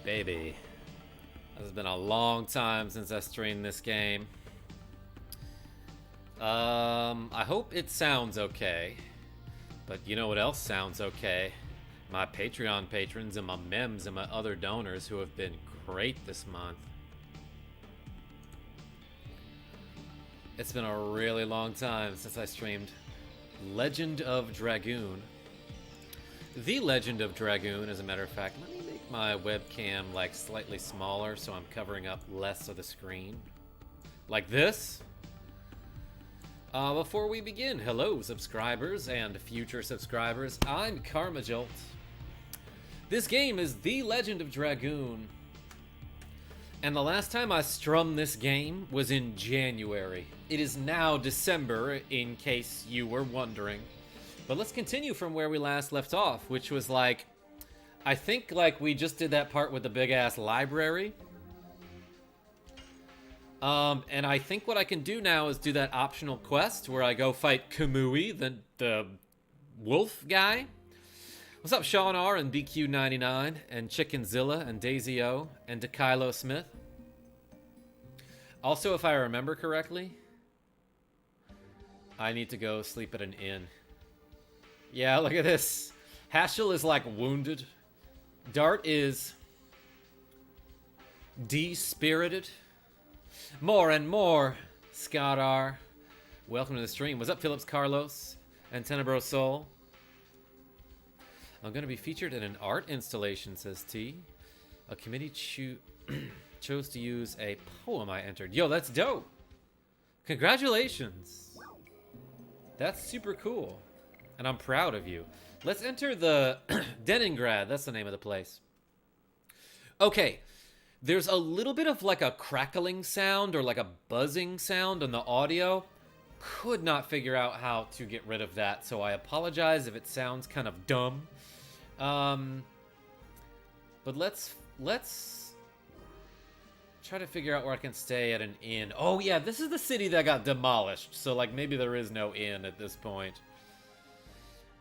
baby. It's been a long time since I streamed this game. I hope it sounds okay. But you know what else sounds okay? My Patreon patrons and my mems and my other donors who have been great this month. It's been a really long time since I streamed Legend of Dragoon. The Legend of Dragoon, as a matter of fact. Let me make my webcam like slightly smaller so I'm covering up less of the screen. Like this. Before we begin, hello subscribers and future subscribers. I'm KarmaJolt. This game is The Legend of Dragoon. And the last time I strummed this game was in January. It is now December, in case you were wondering. But let's continue from where we last left off, which was like, I think like we just did that part with the big ass library. And I think what I can do now is do that optional quest where I go fight Kamui, the wolf guy. What's up, Sean R and BQ99 and Chickenzilla and Daisy O and DeKylo Smith? Also, if I remember correctly, I need to go sleep at an inn. Yeah, look at this. Hashel is like wounded. Dart is de-spirited. More and more, Scott R. Welcome to the stream. What's up, Phillips Carlos and Tenebro Soul? I'm going to be featured in an art installation, says T. A committee chose to use a poem I entered. Yo, that's dope. Congratulations. That's super cool. And I'm proud of you. Let's enter the Deningrad. That's the name of the place. Okay. There's a little bit of like a crackling sound or like a buzzing sound on the audio. Could not figure out how to get rid of that, so I apologize if it sounds kind of dumb. But let's try to figure out where I can stay at an inn. Oh yeah, this is the city that got demolished, so like maybe there is no inn at this point.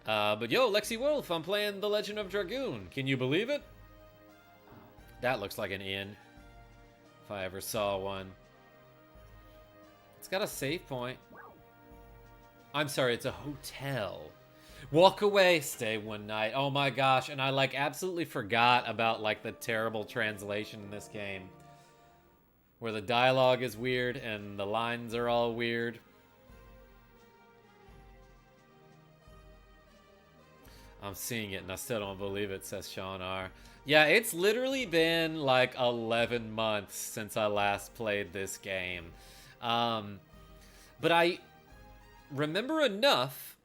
But yo, Lexi Wolf, I'm playing The Legend of Dragoon. Can you believe it? That looks like an inn, if I ever saw one. It's got a save point. I'm sorry, it's a hotel. Walk away, stay one night. Oh my gosh, and I like absolutely forgot about like the terrible translation in this game. Where the dialogue is weird and the lines are all weird. I'm seeing it and I still don't believe it, says Sean R. Yeah, it's literally been like 11 months since I last played this game. But I remember enough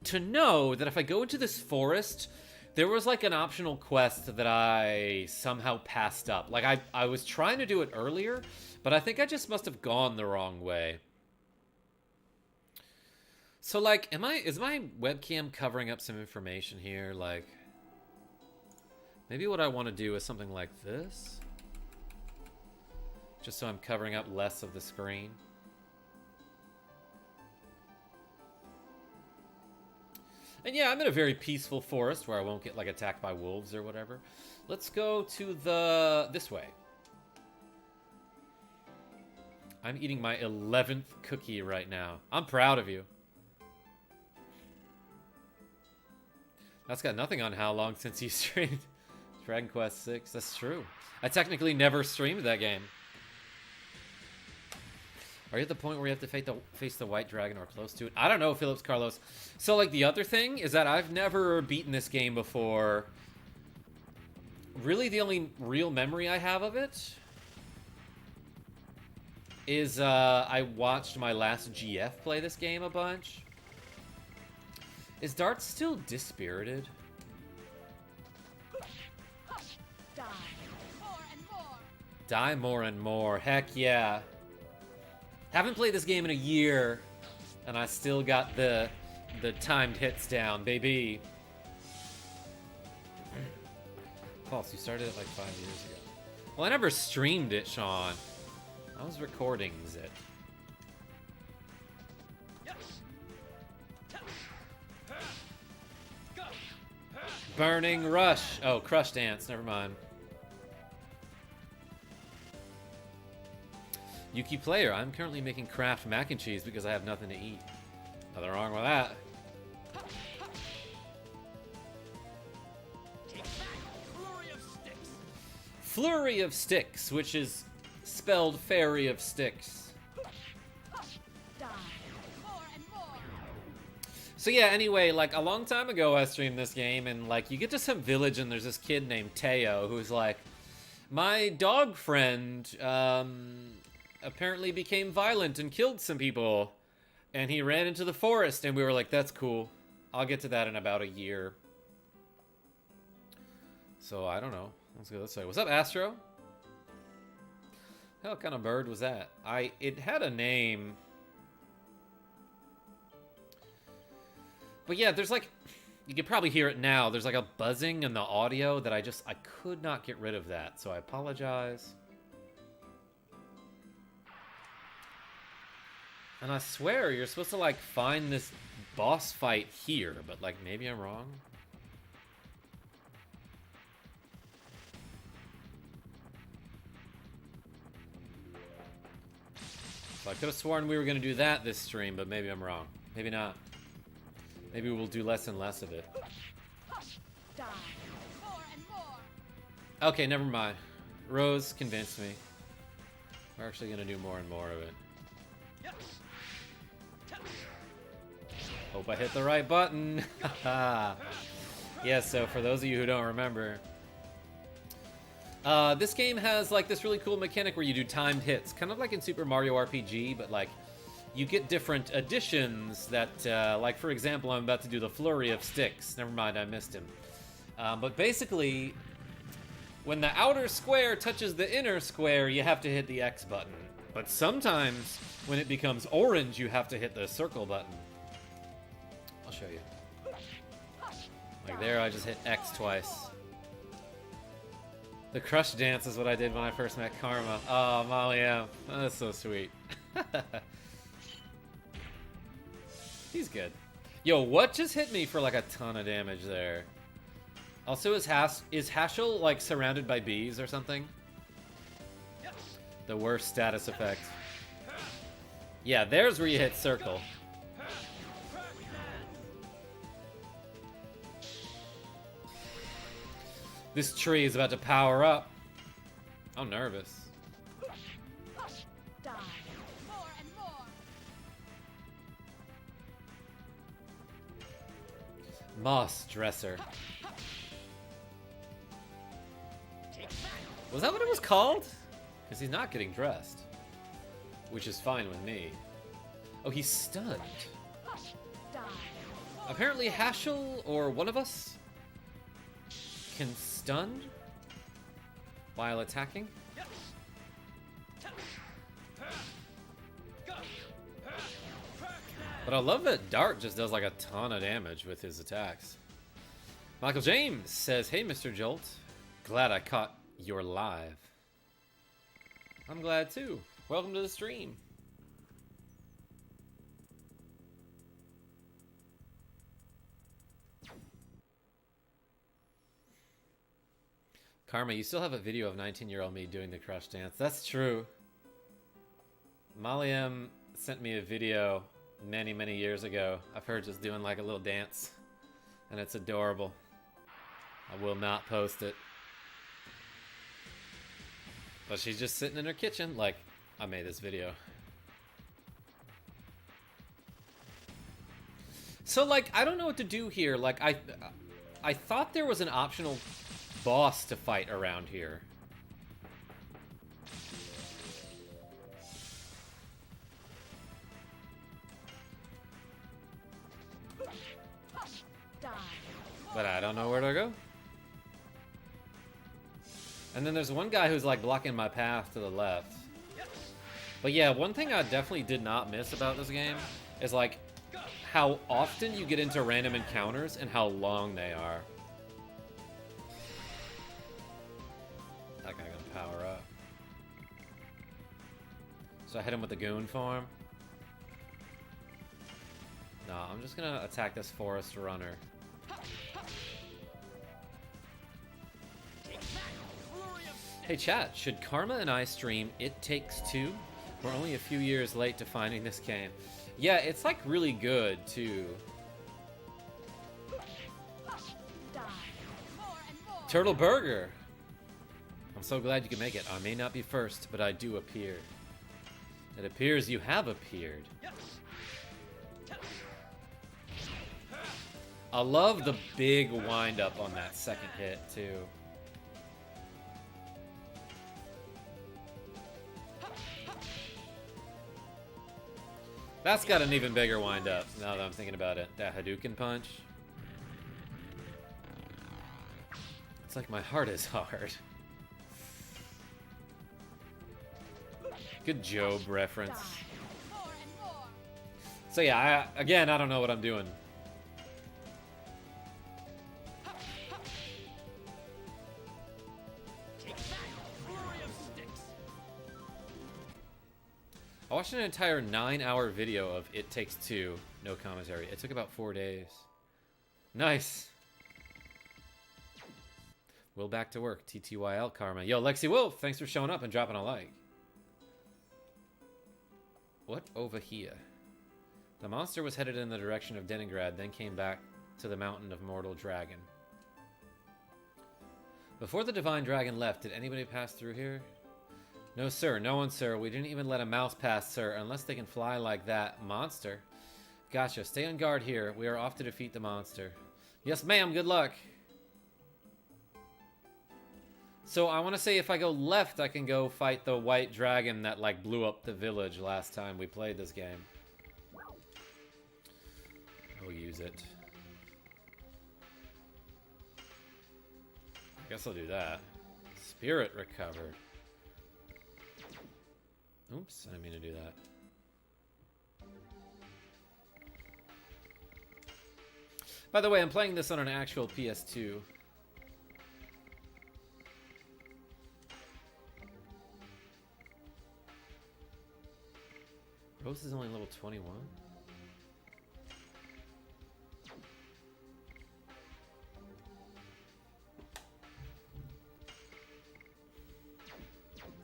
to know that if I go into this forest, there was like an optional quest that I somehow passed up. Like I was trying to do it earlier, but I think I just must have gone the wrong way. So like, is my webcam covering up some information here? Like, maybe what I want to do is something like this. Just so I'm covering up less of the screen. And yeah, I'm in a very peaceful forest where I won't get like attacked by wolves or whatever. Let's go to this way. I'm eating my 11th cookie right now. I'm proud of you. That's got nothing on how long since you streamed Dragon Quest VI. That's true. I technically never streamed that game. Are you at the point where you have to face the white dragon or close to it? I don't know, Phillips Carlos. So, like, the other thing is that I've never beaten this game before. Really, the only real memory I have of it is I watched my last GF play this game a bunch. Is Dart still dispirited? Die more and more. Die more and more. Heck yeah. Haven't played this game in a year, and I still got the timed hits down, baby. False, you started it like 5 years ago. Well, I never streamed it, Sean. I was recording it. Burning Rush. Oh, Crush Dance. Never mind. Yuki Player, I'm currently making Kraft mac and cheese because I have nothing to eat. Nothing wrong with that. Flurry of Sticks, which is spelled Fairy of Sticks. Die. More and more. So yeah, anyway, like a long time ago I streamed this game and like you get to some village and there's this kid named Teo who's like, my dog friend apparently became violent and killed some people and he ran into the forest, and we were like, that's cool. I'll get to that in about a year. So I don't know. Let's go this way. What's up, Astro? What kind of bird was that? It had a name. But yeah, there's like, you can probably hear it now. There's like a buzzing in the audio that I could not get rid of that. So I apologize. And I swear you're supposed to like find this boss fight here, but like maybe I'm wrong. So I could have sworn we were going to do that this stream, but maybe I'm wrong. Maybe not. Maybe we'll do less and less of it. Die. More and more. Okay, never mind. Rose convinced me. We're actually going to do more and more of it. Hope I hit the right button. Yeah, so for those of you who don't remember, this game has like this really cool mechanic where you do timed hits, kind of like in Super Mario RPG, but like you get different additions that, like for example, I'm about to do the Flurry of Sticks. Never mind, I missed him. But basically, when the outer square touches the inner square, you have to hit the X button. But sometimes, when it becomes orange, you have to hit the circle button. I'll show you. Like there, I just hit X twice. The crush dance is what I did when I first met Karma. Oh, Molly M. Oh, that's so sweet. He's good. Yo, what just hit me for like a ton of damage there? Also, is Haschel like surrounded by bees or something? The worst status effect. Yeah, there's where you hit circle. This tree is about to power up. I'm nervous. Die. More and more. Moss Dresser. Was that what it was called? Because he's not getting dressed. Which is fine with me. Oh, he's stunned. Die. Apparently Haschel, or one of us, can stun while attacking. But I love that Dart just does like a ton of damage with his attacks. Michael James says, hey Mr. Jolt, glad I caught your live. I'm glad too. Welcome to the stream. Karma, you still have a video of 19-year-old me doing the crush dance. That's true. Molly M sent me a video many, many years ago of her just doing like a little dance. And it's adorable. I will not post it. But she's just sitting in her kitchen like, I made this video. So like, I don't know what to do here. Like, I thought there was an optional boss to fight around here. Die. But I don't know where to go. And then there's one guy who's like blocking my path to the left. But yeah, one thing I definitely did not miss about this game is like how often you get into random encounters and how long they are. That guy gonna power up. So I hit him with the goon form. No, I'm just gonna attack this forest runner. Hey chat, should Karma and I stream It Takes Two? We're only a few years late to finding this game. Yeah, it's like really good too. Die. More and more. Turtle Burger. I'm so glad you can make it. I may not be first, but I do appear. It appears you have appeared. I love the big wind up on that second hit too. That's got an even bigger wind up now that I'm thinking about it. That Hadouken punch. It's like my heart is hard. Good Job reference. Die. More and more. So yeah, again, I don't know what I'm doing. I watched an entire 9-hour video of It Takes Two, no commentary. It took about 4 days. Nice. Will back to work. TTYL Karma. Yo, Lexi Wolf, thanks for showing up and dropping a like. What over here? The monster was headed in the direction of Deningrad, then came back to the mountain of Mortal Dragon. Before the Divine Dragon left, did anybody pass through here? No, sir. No one, sir. We didn't even let a mouse pass, sir, unless they can fly like that. Monster. Gotcha. Stay on guard here. We are off to defeat the monster. Yes, ma'am. Good luck. So I want to say if I go left, I can go fight the white dragon that, like, blew up the village last time we played this game. I'll use it. I guess I'll do that. Spirit recovered. Oops, I didn't mean to do that. By the way, I'm playing this on an actual PS2. Rose is only level 21?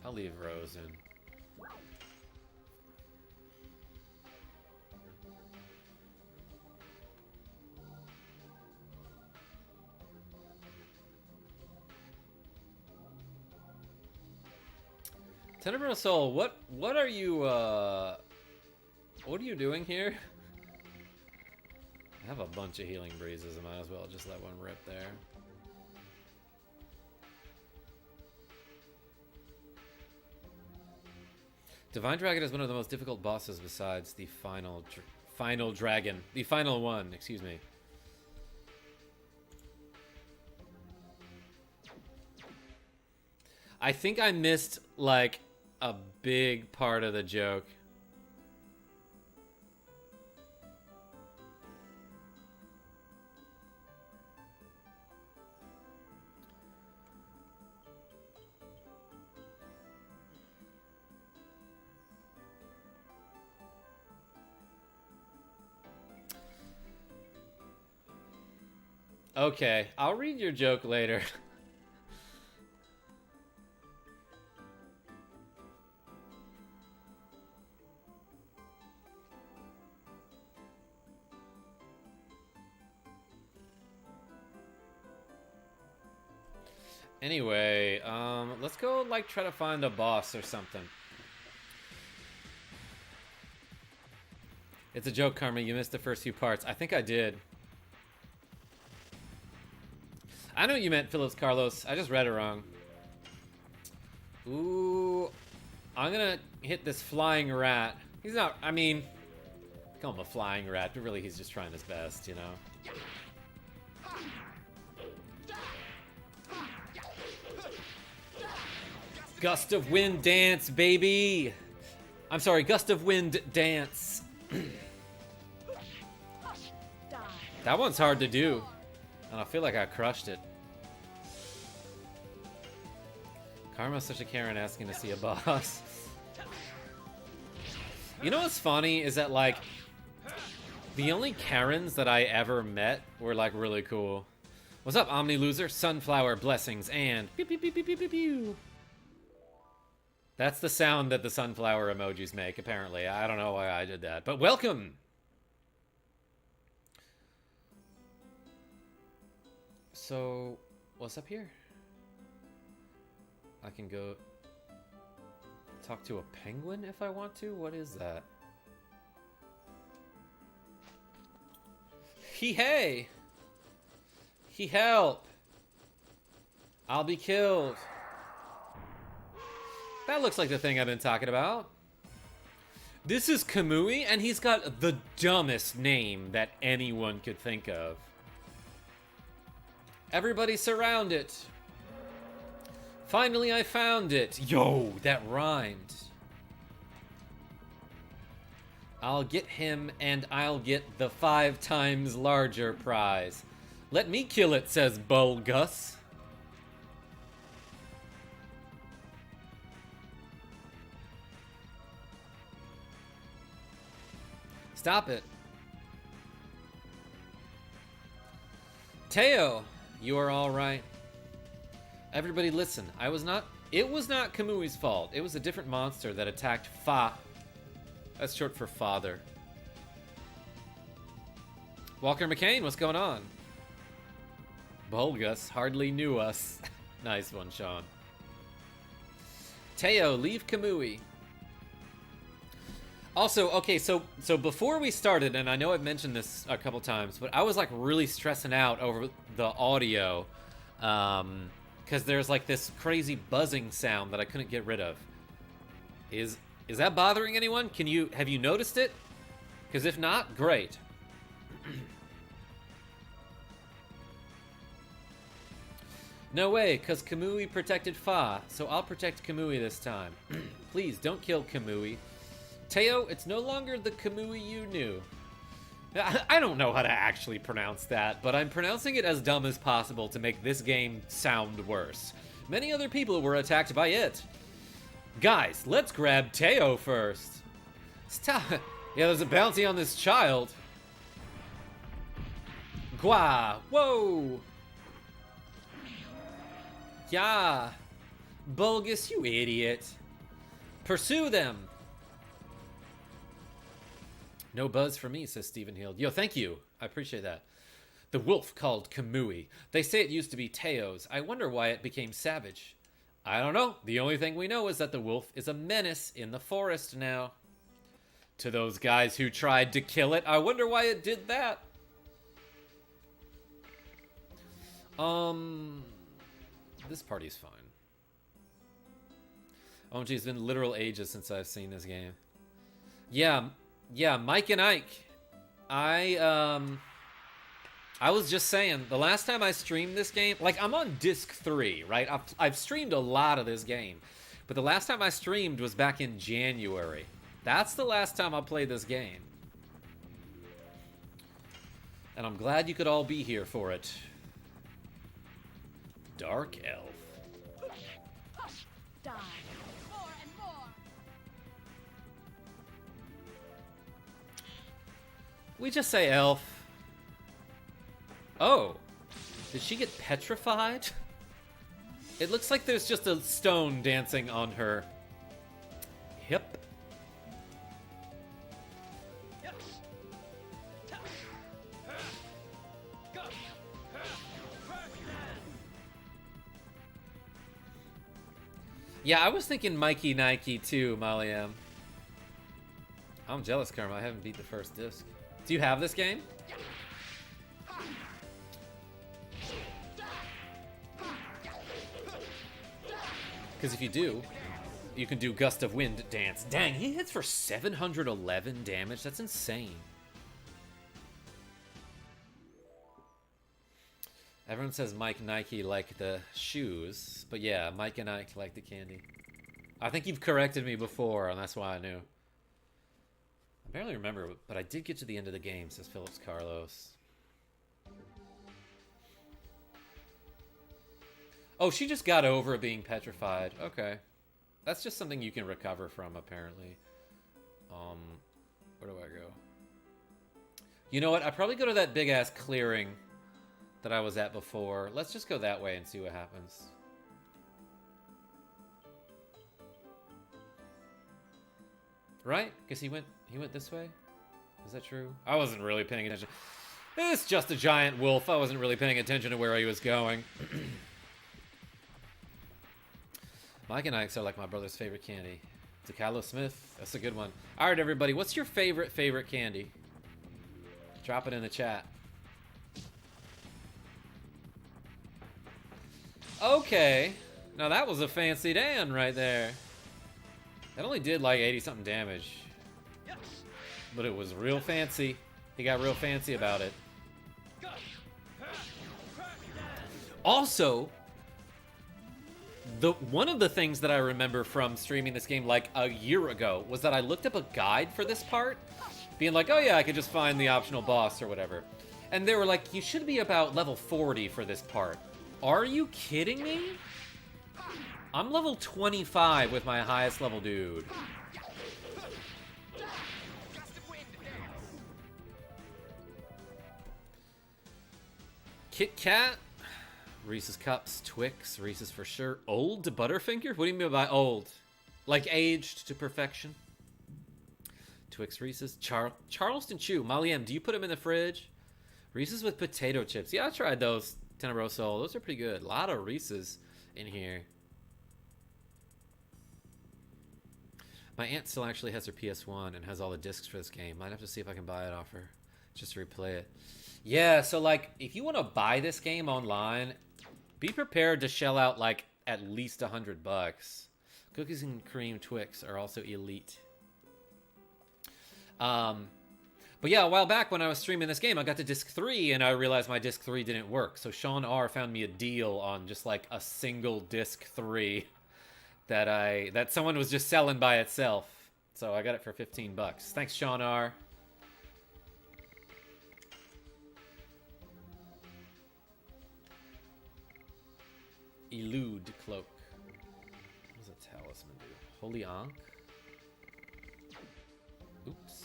I'll leave Rose in. Tenebral Soul, what are you doing here? I have a bunch of healing breezes, I might as well just let one rip there. Divine Dragon is one of the most difficult bosses besides the final dragon. The final one, excuse me. I think I missed, like, a big part of the joke. Okay, I'll read your joke later. Anyway, let's go, like, try to find a boss or something. It's a joke, Karma. You missed the first few parts. I think I did. I know you meant Phillips Carlos. I just read it wrong. Ooh. I'm gonna hit this flying rat. He's not, I mean, call him a flying rat, but really he's just trying his best, you know? Gust of Wind Dance, baby! I'm sorry, Gust of Wind Dance. That one's hard to do. And I feel like I crushed it. Karma's such a Karen asking to see a boss. You know what's funny is that, like, the only Karens that I ever met were, like, really cool. What's up, Omni Loser? Sunflower blessings and pew pew pew pew pew pew pew. That's the sound that the sunflower emojis make, apparently. I don't know why I did that. But welcome! So, what's up here? I can go talk to a penguin if I want to? What is that? Hey! He help! I'll be killed. That looks like the thing I've been talking about. This is Kamui, and he's got the dumbest name that anyone could think of. Everybody surround it. Finally, I found it. Yo, that rhymed. I'll get him, and I'll get the 5 times larger prize. Let me kill it, says Bulgus. Stop it. Teo, you are all right. Everybody listen. It was not Kamui's fault. It was a different monster that attacked Fa. That's short for father. Walker McCain, what's going on? Bulgus hardly knew us. Nice one, Sean. Teo, leave Kamui. Also, okay, so before we started, and I know I've mentioned this a couple times, but I was like really stressing out over the audio, because there's like this crazy buzzing sound that I couldn't get rid of. Is that bothering anyone? Have you noticed it? Because if not, great. No way, because Kamui protected Fa, so I'll protect Kamui this time. Please, don't kill Kamui. Teo, it's no longer the Kamui you knew. I don't know how to actually pronounce that, but I'm pronouncing it as dumb as possible to make this game sound worse. Many other people were attacked by it. Guys, let's grab Teo first. Stop. Yeah, there's a bounty on this child. Gwa. Whoa. Yeah. Bulgus, you idiot. Pursue them. No buzz for me, says Stephen Hield. Yo, thank you. I appreciate that. The wolf called Kamui. They say it used to be Teo's. I wonder why it became savage. I don't know. The only thing we know is that the wolf is a menace in the forest now. To those guys who tried to kill it, I wonder why it did that. This party's fine. Oh, geez, it's been literal ages since I've seen this game. Yeah, Mike and Ike. I was just saying, the last time I streamed this game, like, I'm on disc 3, right? I've streamed a lot of this game, but the last time I streamed was back in January. That's the last time I played this game. And I'm glad you could all be here for it. Dark Elf. Die. More and more. We just say elf. Oh. Did she get petrified? It looks like there's just a stone dancing on her hip. Yeah, I was thinking Mikey Nike too, Maliam. I'm jealous, Karma. I haven't beat the first disc. Do you have this game? Because if you do, you can do Gust of Wind dance. Dang, he hits for 711 damage. That's insane. Everyone says Mike Nike like the shoes, but yeah, Mike and Ike like the candy. I think you've corrected me before, and that's why I knew. I barely remember, but I did get to the end of the game, says Phillips Carlos. Oh, she just got over being petrified. Okay. That's just something you can recover from, apparently. Where do I go? You know what? I probably go to that big-ass clearing that I was at before. Let's just go that way and see what happens. right? Because he went this way. Is that true? I wasn't really paying attention. It's just a giant wolf. I wasn't really paying attention to where he was going. Mike and Ike's are like my brother's favorite candy. Kylo Smith. That's a good one. All right, everybody. What's your favorite candy? Drop it in the chat. Okay. Now that was a fancy Dan right there. That only did like 80-something damage. But it was real fancy. He got real fancy about it. Also, one of the things that I remember from streaming this game like a year ago was that I looked up a guide for this part, being like, oh yeah, I could just find the optional boss or whatever. And they were like, you should be about level 40 for this part. Are you kidding me? I'm level 25 with my highest level dude. Kit Kat, Reese's Cups, Twix, Reese's for sure. Old Butterfinger? What do you mean by old? Like aged to perfection? Twix, Reese's, Charleston Chew. Molly M, do you put them in the fridge? Reese's with potato chips. Yeah, I tried those. Tenebro Soul. Those are pretty good. A lot of Reese's in here. My aunt still actually has her PS1 and has all the discs for this game. Might have to see if I can buy it off her just to replay it. Yeah, so like if you want to buy this game online, be prepared to shell out like at least $100. Cookies and cream Twix are also elite. But yeah, a while back when I was streaming this game, I got to disc 3 and I realized my disc 3 didn't work. So Sean R found me a deal on just like a single disc 3 that someone was just selling by itself. So I got it for $15. Thanks, Sean R. Elude cloak. What does a talisman do? Holy Ankh? Oops.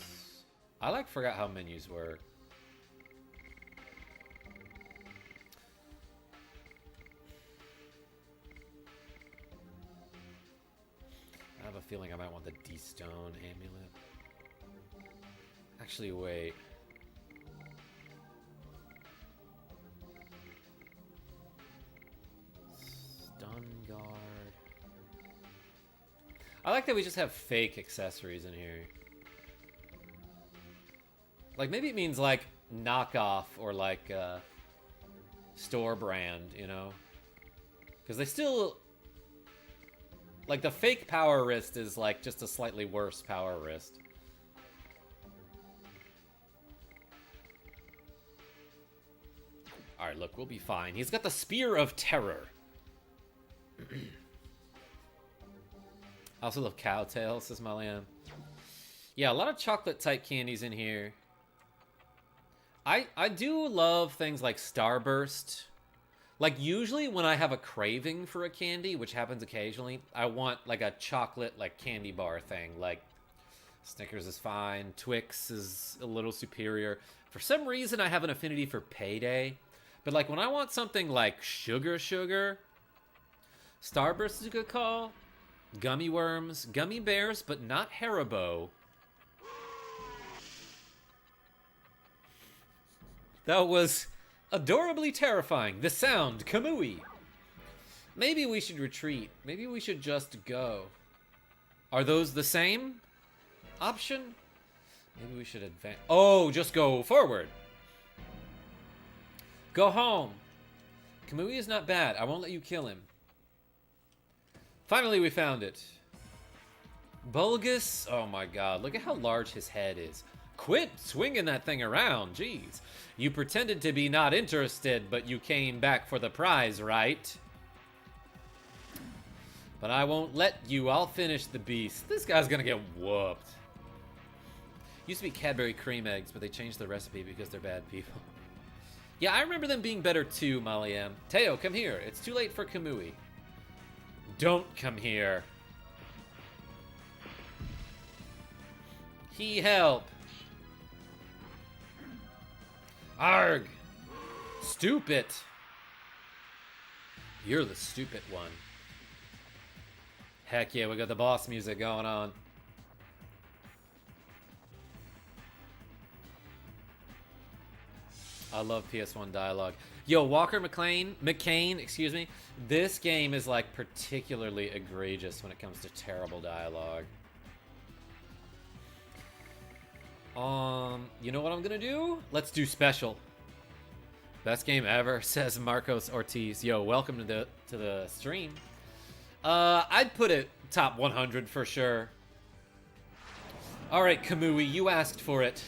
I like forgot how menus work. I have a feeling I might want the D-Stone amulet. Actually, wait. Stun guard. I like that we just have fake accessories in here. Like, maybe it means, like, knockoff or, like, store brand, you know? Because they still... Like, the fake power wrist is, like, just a slightly worse power wrist. Alright, look, we'll be fine. He's got the Spear of Terror. I also love Cowtail, says Maliam. Yeah, a lot of chocolate-type candies in here. I do love things like Starburst. Like, usually when I have a craving for a candy, which happens occasionally, I want, like, a chocolate, like, candy bar thing. Like, Snickers is fine. Twix is a little superior. For some reason, I have an affinity for Payday. But, like, when I want something like sugar, Starburst is a good call. Gummy worms. Gummy bears, but not Haribo. That was adorably terrifying. The sound, Kamui. Maybe we should retreat. Maybe we should just go. Are those the same option? Maybe we should advance. Oh, just go forward. Go home. Kamui is not bad. I won't let you kill him. Finally, we found it. Bulgus. Oh my god. Look at how large his head is. Quit swinging that thing around. Jeez. You pretended to be not interested, but you came back for the prize, right? But I won't let you. I'll finish the beast. This guy's gonna get whooped. Used to be Cadbury cream eggs, but they changed the recipe because they're bad people. Yeah, I remember them being better too, Maliam. Teo, come here. It's too late for Kamui. Don't come here. He help. Arg! Stupid! You're the stupid one. Heck yeah, we got the boss music going on. I love PS1 dialogue. Yo, Walker McCain, excuse me. This game is like particularly egregious when it comes to terrible dialogue. You know what I'm gonna do? Let's do special. Best game ever, says Marcos Ortiz. Yo, welcome to the stream. I'd put it top 100 for sure. All right, Kamui, you asked for it.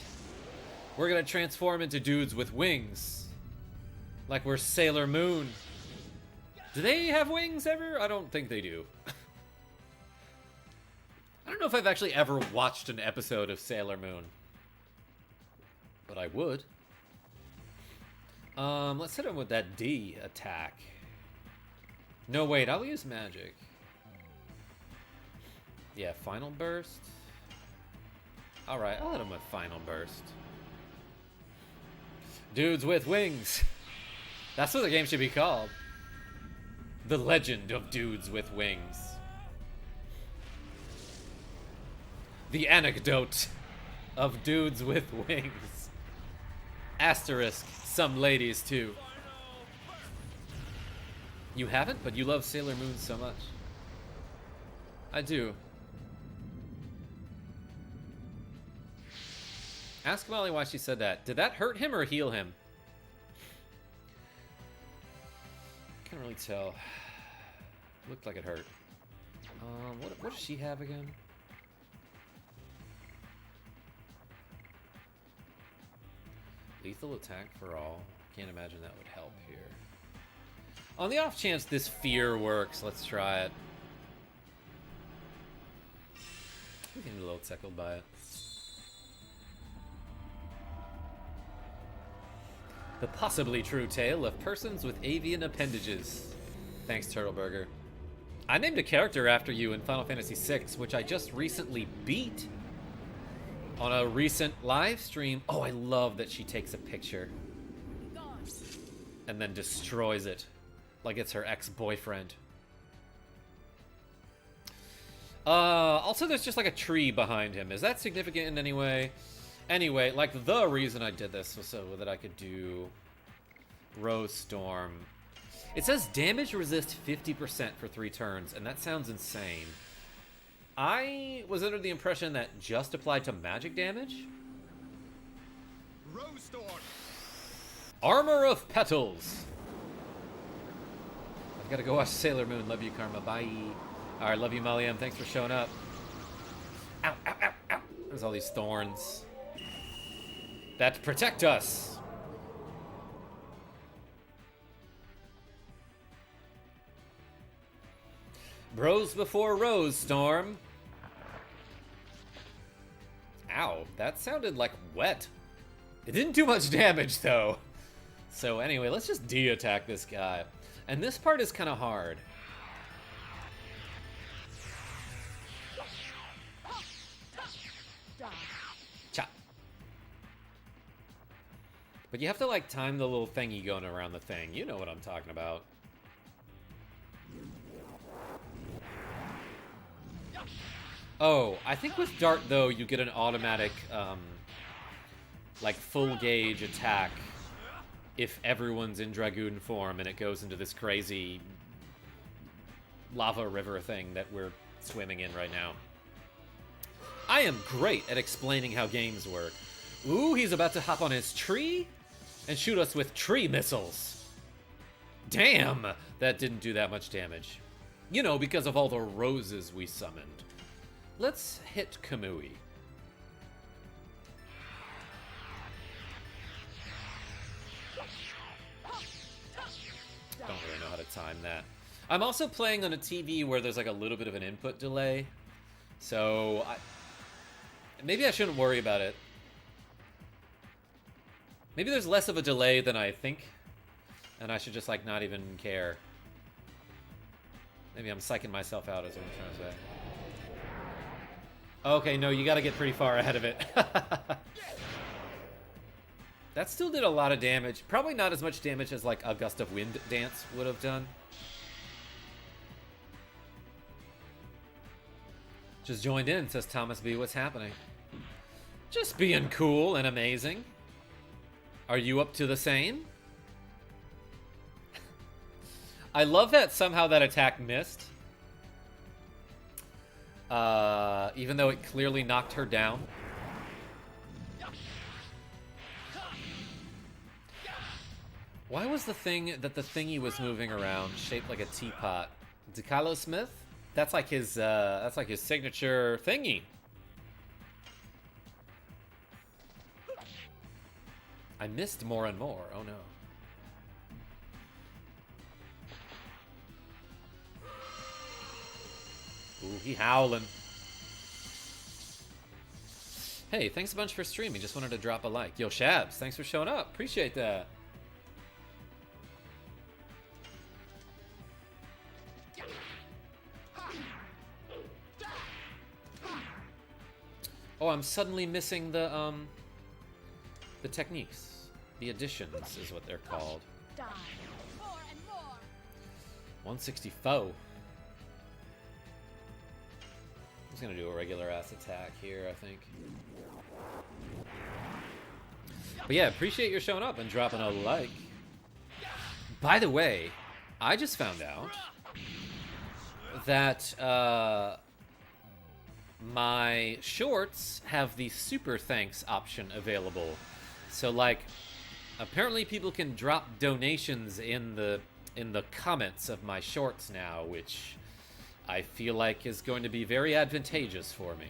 We're gonna transform into dudes with wings. Like we're Sailor Moon. Do they have wings ever? I don't think they do. I don't know if I've actually ever watched an episode of Sailor Moon. But I would. Let's hit him with that D attack. No, wait, I'll use magic. Yeah, final burst. Alright, I'll hit him with final burst. Dudes with wings. That's what the game should be called. The Legend of Dudes with Wings. The anecdote of dudes with wings. Asterisk, some ladies too. You haven't, but you love Sailor Moon so much. I do. Ask Molly why she said that. Did that hurt him or heal him? Can't really tell. Looked like it hurt. What does she have again? Lethal attack for all. Can't imagine that would help here. On the off chance this fear works, let's try it. I'm getting a little tickled by it. The possibly true tale of persons with avian appendages. Thanks, Turtleburger. I named a character after you in Final Fantasy VI, which I just recently beat on a recent live stream. Oh, I love that she takes a picture and then destroys it like it's her ex-boyfriend. Also, there's just like a tree behind him. Is that significant in any way? Anyway, like the reason I did this was so that I could do Rose Storm. It says damage resist 50% for 3 turns, and that sounds insane. I was under the impression that just applied to magic damage. Rose Storm. Armor of Petals. I've got to go watch Sailor Moon. Love you, Karma. Bye. All right, love you, Maliam. Thanks for showing up. Ow, ow, ow, ow. There's all these thorns that protect us. Bros before Rose Storm. Ow, that sounded like wet. It didn't do much damage though. So anyway, let's just D-attack this guy. And this part is kind of hard. Chop. But you have to like time the little thingy going around the thing. You know what I'm talking about. Oh, I think with Dart, though, you get an automatic, like, full gauge attack if everyone's in Dragoon form and it goes into this crazy lava river thing that we're swimming in right now. I am great at explaining how games work. Ooh, he's about to hop on his tree and shoot us with tree missiles. Damn, that didn't do that much damage. You know, because of all the roses we summoned. Let's hit Kamui. Don't really know how to time that. I'm also playing on a TV where there's like a little bit of an input delay. So, maybe I shouldn't worry about it. Maybe there's less of a delay than I think. And I should just like not even care. Maybe I'm psyching myself out is what I'm trying to say. Okay, no, you gotta get pretty far ahead of it. That still did a lot of damage. Probably not as much damage as like a Gust of Wind dance would have done. Just joined in, says Thomas B. What's happening? Just being cool and amazing. Are you up to the same? I love that somehow that attack missed. Even though it clearly knocked her down. Why was the thing that the thingy was moving around shaped like a teapot? DeCalo Smith? That's like his signature thingy. I missed more and more. Oh no. Ooh, he howling. Hey, thanks a bunch for streaming. Just wanted to drop a like. Yo, Shabs, thanks for showing up. Appreciate that. Oh, I'm suddenly missing the techniques. The additions is what they're called. Die. More and more. 164. I'm just gonna do a regular ass attack here, I think. But yeah, appreciate your showing up and dropping a like. By the way, I just found out that my shorts have the super thanks option available. So like, apparently people can drop donations in the comments of my shorts now, which I feel like is going to be very advantageous for me.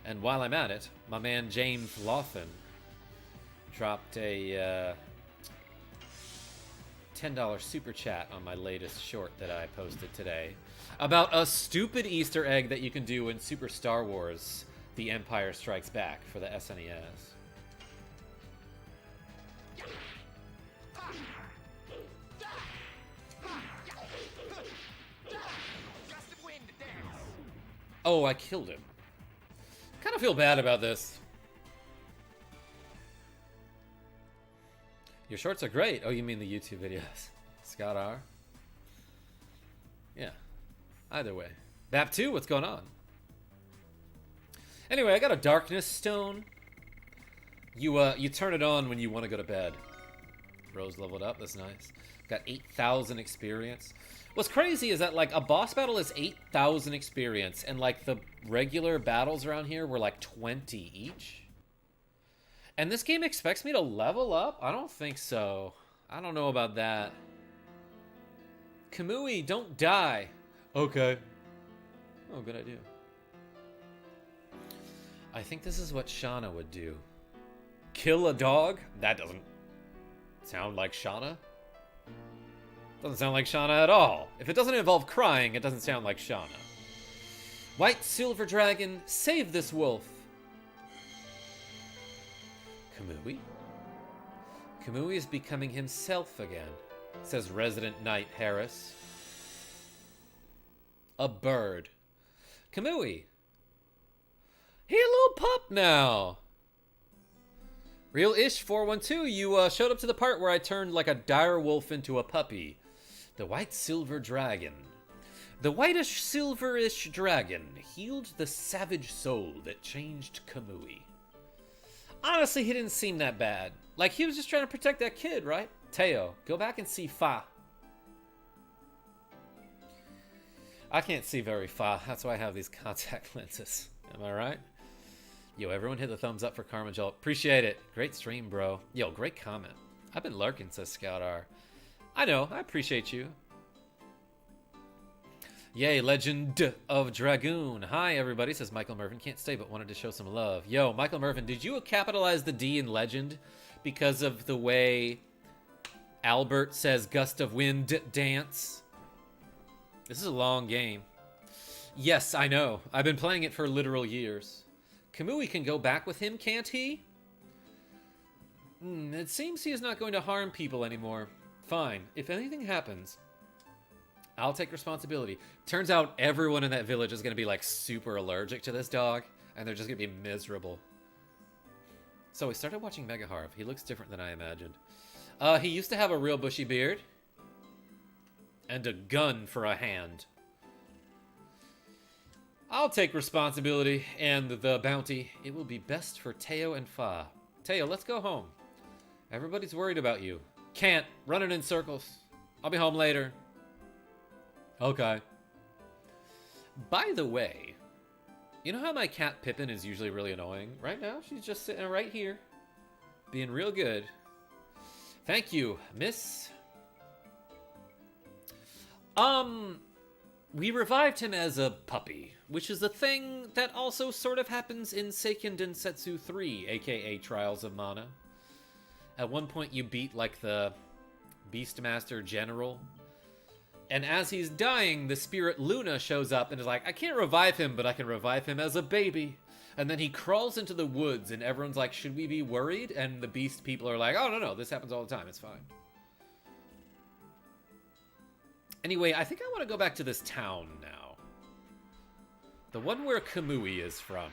And while I'm at it, my man James Lawson dropped a $10 super chat on my latest short that I posted today about a stupid Easter egg that you can do in Super Star Wars: The Empire Strikes Back for the SNES. Oh, I killed him. Kind of feel bad about this. Your shorts are great. Oh, you mean the YouTube videos? Scott R. Yeah. Either way. BAP2, what's going on? Anyway, I got a darkness stone. You turn it on when you want to go to bed. Rose leveled up. That's nice. Got 8,000 experience. What's crazy is that, like, a boss battle is 8,000 experience, and, like, the regular battles around here were, like, 20 each. And this game expects me to level up? I don't think so. I don't know about that. Kamui, don't die. Okay. Oh, good idea. I think this is what Shauna would do. Kill a dog? That doesn't sound like Shauna. Doesn't sound like Shauna at all. If it doesn't involve crying, it doesn't sound like Shauna. White silver dragon, save this wolf. Kamui? Kamui is becoming himself again, says resident knight Harris. A bird. Kamui. He a little pup now. Real Ish 412, you showed up to the part where I turned like a dire wolf into a puppy. The white silver dragon. The whitish silverish dragon healed the savage soul that changed Kamui. Honestly, he didn't seem that bad. Like, he was just trying to protect that kid, right? Teo, go back and see Fa. I can't see very far. That's why I have these contact lenses. Am I right? Yo, everyone hit the thumbs up for KarmaJolt. Appreciate it. Great stream, bro. Yo, great comment. I've been lurking, says Scout R. I know. I appreciate you. Yay, Legend of Dragoon. Hi, everybody, says Michael Mervin. Can't stay, but wanted to show some love. Yo, Michael Mervin, did you capitalize the D in Legend because of the way Albert says gust of wind dance? This is a long game. Yes, I know. I've been playing it for literal years. Kamui can go back with him, can't he? It seems he is not going to harm people anymore. Fine. If anything happens, I'll take responsibility. Turns out everyone in that village is going to be, like, super allergic to this dog, and they're just going to be miserable. So we started watching Megaharv. He looks different than I imagined. He used to have a real bushy beard. And a gun for a hand. I'll take responsibility and the bounty. It will be best for Teo and Fa. Teo, let's go home. Everybody's worried about you. Can't. Running in circles. I'll be home later. Okay. By the way, you know how my cat Pippin is usually really annoying? Right now, she's just sitting right here, being real good. Thank you, miss. We revived him as a puppy, which is a thing that also sort of happens in Seiken Densetsu 3, aka Trials of Mana. At one point, you beat, like, the Beastmaster General. And as he's dying, the spirit Luna shows up and is like, I can't revive him, but I can revive him as a baby. And then he crawls into the woods, and everyone's like, should we be worried? And the beast people are like, oh, no, this happens all the time. It's fine. Anyway, I think I want to go back to this town now. The one where Kamui is from.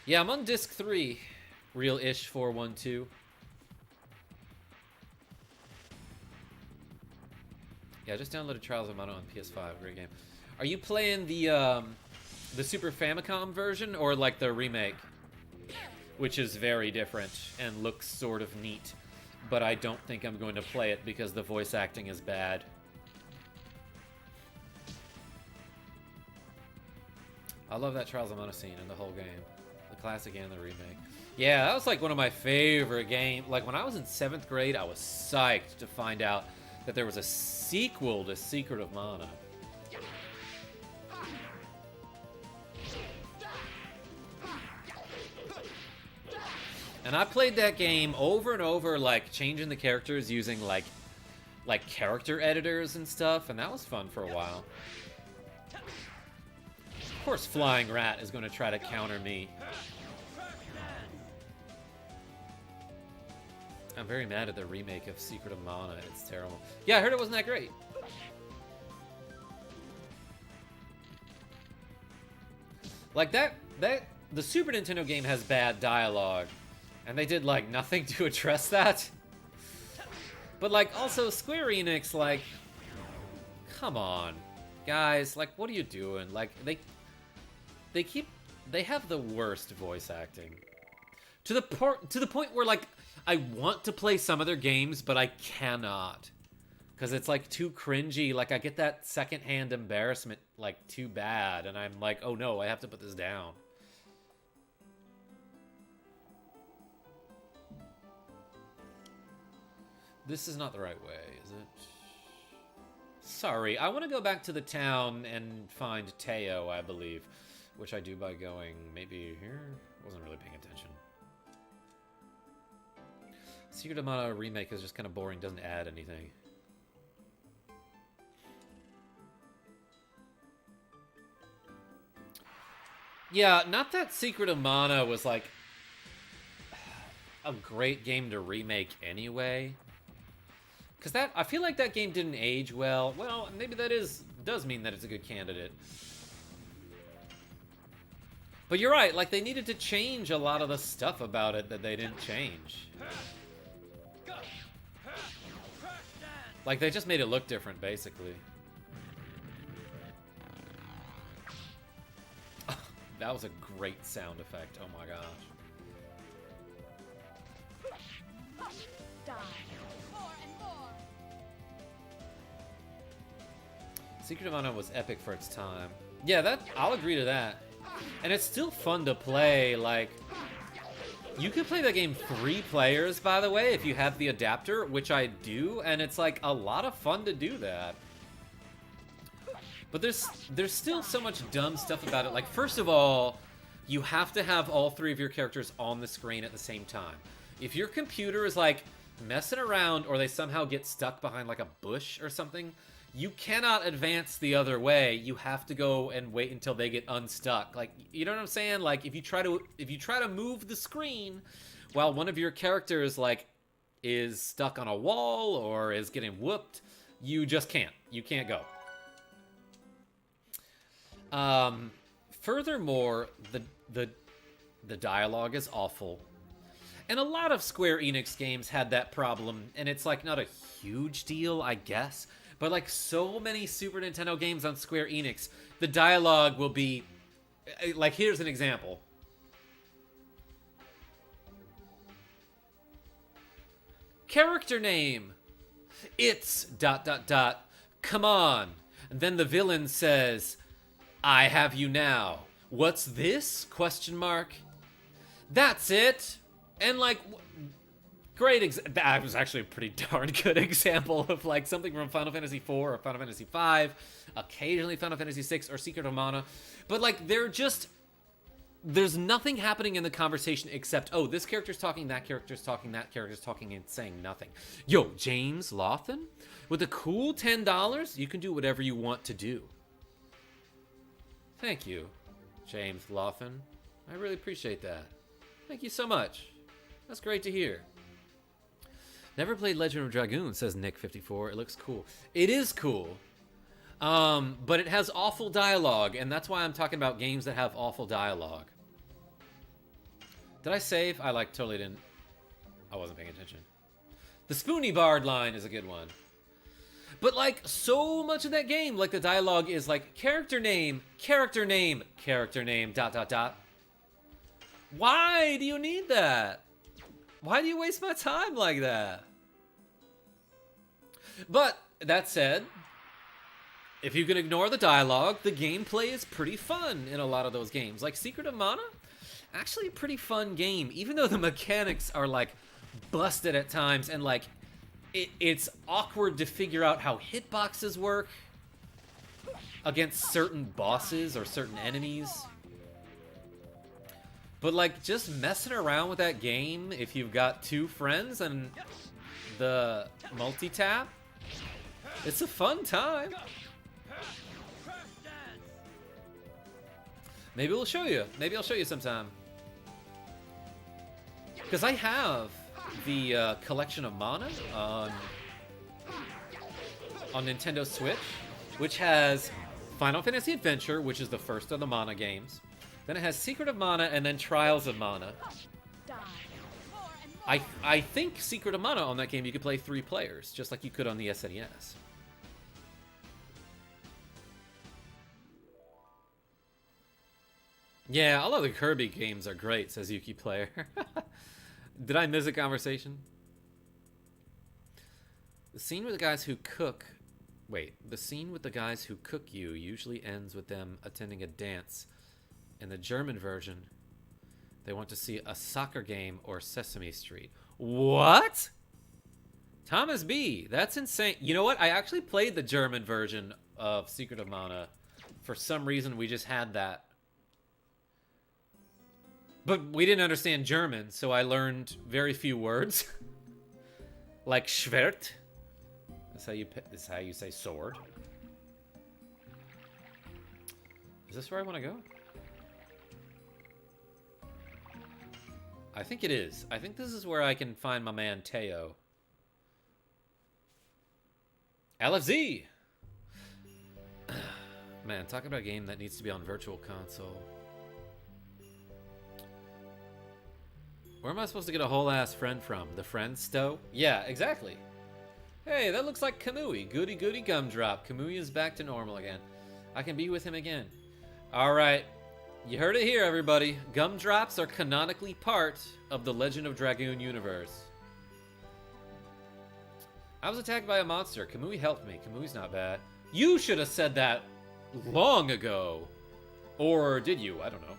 Yeah, I'm on disc 3. Real-ish 412. Yeah, I just downloaded Trials of Mana on PS5. Great game. Are you playing the Super Famicom version or like the remake? Which is very different and looks sort of neat. But I don't think I'm going to play it because the voice acting is bad. I love that Trials of Mana scene in the whole game. The classic and the remake. Yeah, that was like one of my favorite games. Like when I was in 7th grade, I was psyched to find out that there was a sequel to Secret of Mana. And I played that game over and over, like changing the characters using like character editors and stuff, and that was fun for a while. Of course, Flying Rat is going to try to counter me. I'm very mad at the remake of Secret of Mana. It's terrible. Yeah, I heard it wasn't that great. Like the Super Nintendo game has bad dialogue, and they did like nothing to address that. But like also Square Enix, like, come on, guys, like what are you doing? Like they have the worst voice acting. To the point where like I want to play some of their games, but I cannot. Because it's, like, too cringy. Like, I get that secondhand embarrassment, like, too bad. And I'm like, oh, no, I have to put this down. This is not the right way, is it? Sorry, I want to go back to the town and find Teo, I believe. Which I do by going maybe here? Wasn't really paying attention. Secret of Mana remake is just kind of boring, doesn't add anything. Yeah, not that Secret of Mana was like a great game to remake anyway. Because I feel like that game didn't age well. Well, maybe that does mean that it's a good candidate. But you're right, like they needed to change a lot of the stuff about it that they didn't change. Like, they just made it look different, basically. That was a great sound effect. Oh my gosh. Die. More and more. Secret of Mana was epic for its time. Yeah, I'll agree to that. And it's still fun to play, like... You can play that game 3 players, by the way, if you have the adapter, which I do, and it's like a lot of fun to do that. But there's still so much dumb stuff about it. Like, first of all, you have to have all 3 of your characters on the screen at the same time. If your computer is like messing around or they somehow get stuck behind like a bush or something, you cannot advance the other way. You have to go and wait until they get unstuck. Like, you know what I'm saying? Like, if you try to move the screen while one of your characters like is stuck on a wall or is getting whooped, you just can't. You can't go. Furthermore, the dialogue is awful. And a lot of Square Enix games had that problem, and it's like not a huge deal, I guess. But like so many Super Nintendo games on Square Enix, the dialogue will be... Like, here's an example. character name. It's dot dot dot. Come on. And then the villain says, I have you now. What's this? Question mark. That's it. And like, that was actually a pretty darn good example of like something from Final Fantasy IV or Final Fantasy V, occasionally Final Fantasy VI or Secret of Mana. But like, there's nothing happening in the conversation except, oh, this character's talking, that character's talking, that character's talking, and saying nothing. Yo, James Lawton, with a cool $10, you can do whatever you want to do. Thank you, James Lawton. I really appreciate that. Thank you so much. That's great to hear. Never played Legend of Dragoon, says Nick54. It looks cool. It is cool. But it has awful dialogue, and that's why I'm talking about games that have awful dialogue. Did I save? I totally didn't. I wasn't paying attention. The Spoony Bard line is a good one. But like, so much of that game, like the dialogue is like, character name, dot dot dot. Why do you need that? Why do you waste my time like that? But, that said, if you can ignore the dialogue, the gameplay is pretty fun in a lot of those games. Like Secret of Mana, actually a pretty fun game, even though the mechanics are like busted at times and like it's awkward to figure out how hitboxes work against certain bosses or certain enemies. But like, just messing around with that game, if you've got two friends and the multi-tap, it's a fun time. Maybe we'll show you. Maybe I'll show you sometime. Because I have the collection of Mana on Nintendo Switch, which has Final Fantasy Adventure, which is the first of the Mana games. Then it has Secret of Mana and then Trials of Mana. I think Secret of Mana on that game you could play 3 players, just like you could on the SNES. Yeah, all of the Kirby games are great, says Yuki Player. Did I miss a conversation? The scene with the guys who cook... Wait, the scene with the guys who cook you usually ends with them attending a dance. In the German version, they want to see a soccer game or Sesame Street. What? Thomas B, that's insane. You know what? I actually played the German version of Secret of Mana. For some reason, we just had that. But we didn't understand German, so I learned very few words. Like Schwert. That's how you say sword. Is this where I want to go? I think it is. I think this is where I can find my man Teo. LFZ! Man, talk about a game that needs to be on Virtual Console. Where am I supposed to get a whole ass friend from? The friend Stowe? Yeah, exactly. Hey, that looks like Kamui. Goody goody gumdrop. Kamui is back to normal again. I can be with him again. Alright. You heard it here, everybody. Gumdrops are canonically part of the Legend of Dragoon universe. I was attacked by a monster. Kamui helped me. Kamui's not bad. You should have said that long ago. Or did you? I don't know.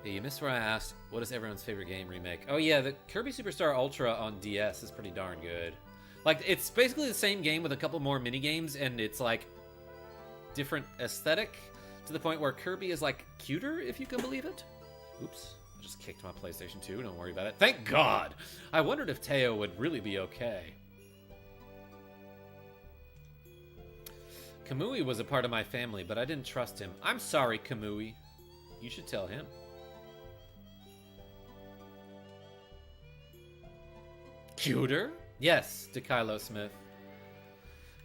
Yeah, you missed where I asked, what is everyone's favorite game remake? Oh yeah, the Kirby Superstar Ultra on DS is pretty darn good. Like, it's basically the same game with a couple more mini-games, and it's like different aesthetic to the point where Kirby is like cuter, if you can believe it. Oops, I just kicked my PlayStation 2, don't worry about it. Thank God! I wondered if Teo would really be okay. Kamui was a part of my family, but I didn't trust him. I'm sorry, Kamui. You should tell him. Cuter? Yes, DeKylo Smith.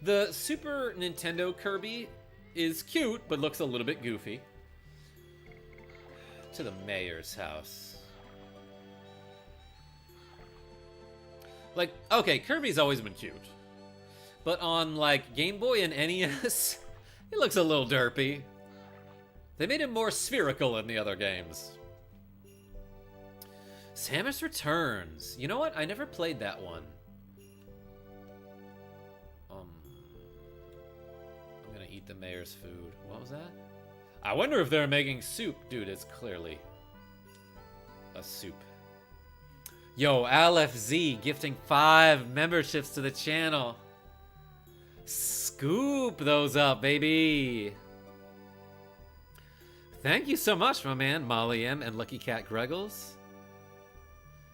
The Super Nintendo Kirby is cute, but looks a little bit goofy. To the mayor's house. Like, okay, Kirby's always been cute. But on, like, Game Boy and NES, it looks a little derpy. They made him more spherical in the other games. Samus Returns. You know what? I never played that one. I'm gonna eat the mayor's food. What was that? I wonder if they're making soup. Dude, it's clearly a soup. Yo, LFZ gifting 5 memberships to the channel. Scoop those up, baby. Thank you so much, my man, Molly M and Lucky Cat Greggles.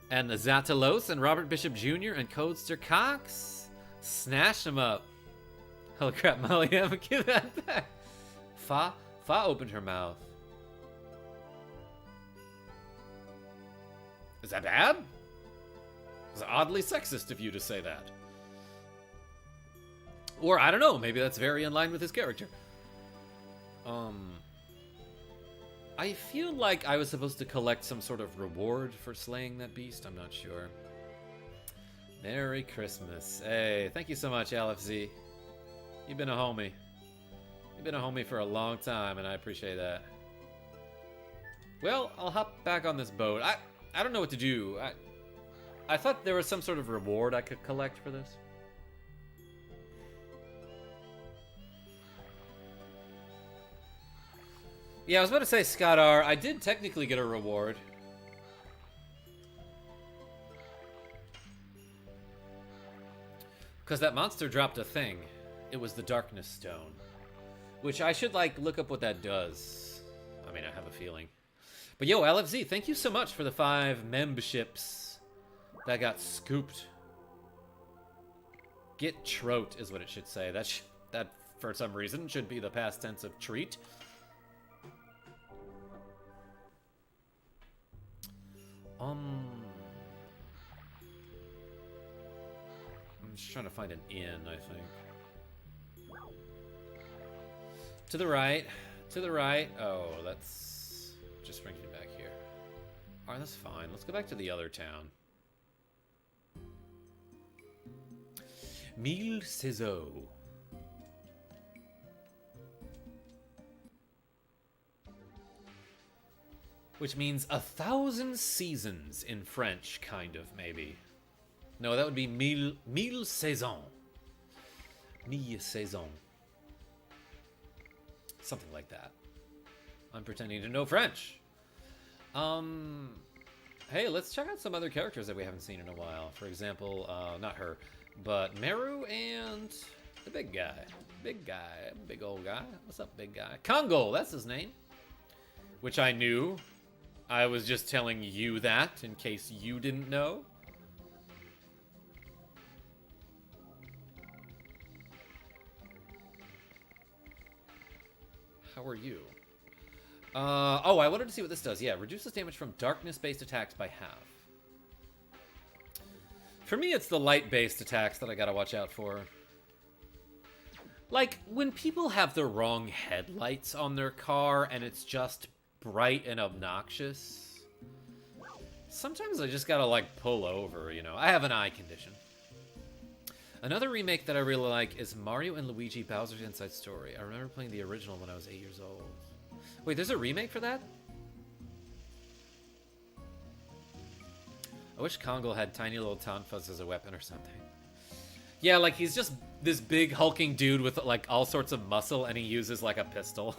And Zatalos and Robert Bishop Jr. and Codester Cox. Snatch them up. Holy crap, Molly M, give that back. Fa opened her mouth. Is that bad? It's oddly sexist of you to say that. Or, I don't know, maybe that's very in line with his character. I feel like I was supposed to collect some sort of reward for slaying that beast. I'm not sure. Merry Christmas. Hey, thank you so much, LFZ. You've been a homie. You've been a homie for a long time, and I appreciate that. Well, I'll hop back on this boat. I don't know what to do. I thought there was some sort of reward I could collect for this. Yeah, I was about to say, Scott R. I did technically get a reward. Because that monster dropped a thing. It was the Darkness Stone. Which I should, like, look up what that does. I mean, I have a feeling. But yo, LFZ, thank you so much for the 5 memberships that got scooped. Get trote is what it should say. That for some reason, should be the past tense of treat. I'm just trying to find an inn, I think. To the right. To the right. Oh, that's... just brings me back here. Alright, that's fine. Let's go back to the other town. Mille Saisons. Which means 1,000 seasons in French, kind of, maybe. No, that would be mille saisons. Mille saisons. Something like that. I'm pretending to know French. Hey, let's check out some other characters that we haven't seen in a while. For example, not her, but Meru and the big guy. Big guy. Big old guy. What's up, big guy? Congo, that's his name. Which I knew. I was just telling you that, in case you didn't know. How are you? Oh, I wanted to see what this does. Yeah, reduces damage from darkness-based attacks by half. For me, it's the light-based attacks that I gotta watch out for. Like, when people have the wrong headlights on their car and it's just bright and obnoxious, sometimes I just gotta, like, pull over, you know? I have an eye condition. Another remake that I really like is Mario and Luigi Bowser's Inside Story. I remember playing the original when I was 8 years old. Wait, there's a remake for that? I wish Congo had tiny little tonfas as a weapon or something. Yeah, like, he's just this big hulking dude with, like, all sorts of muscle, and he uses, like, a pistol.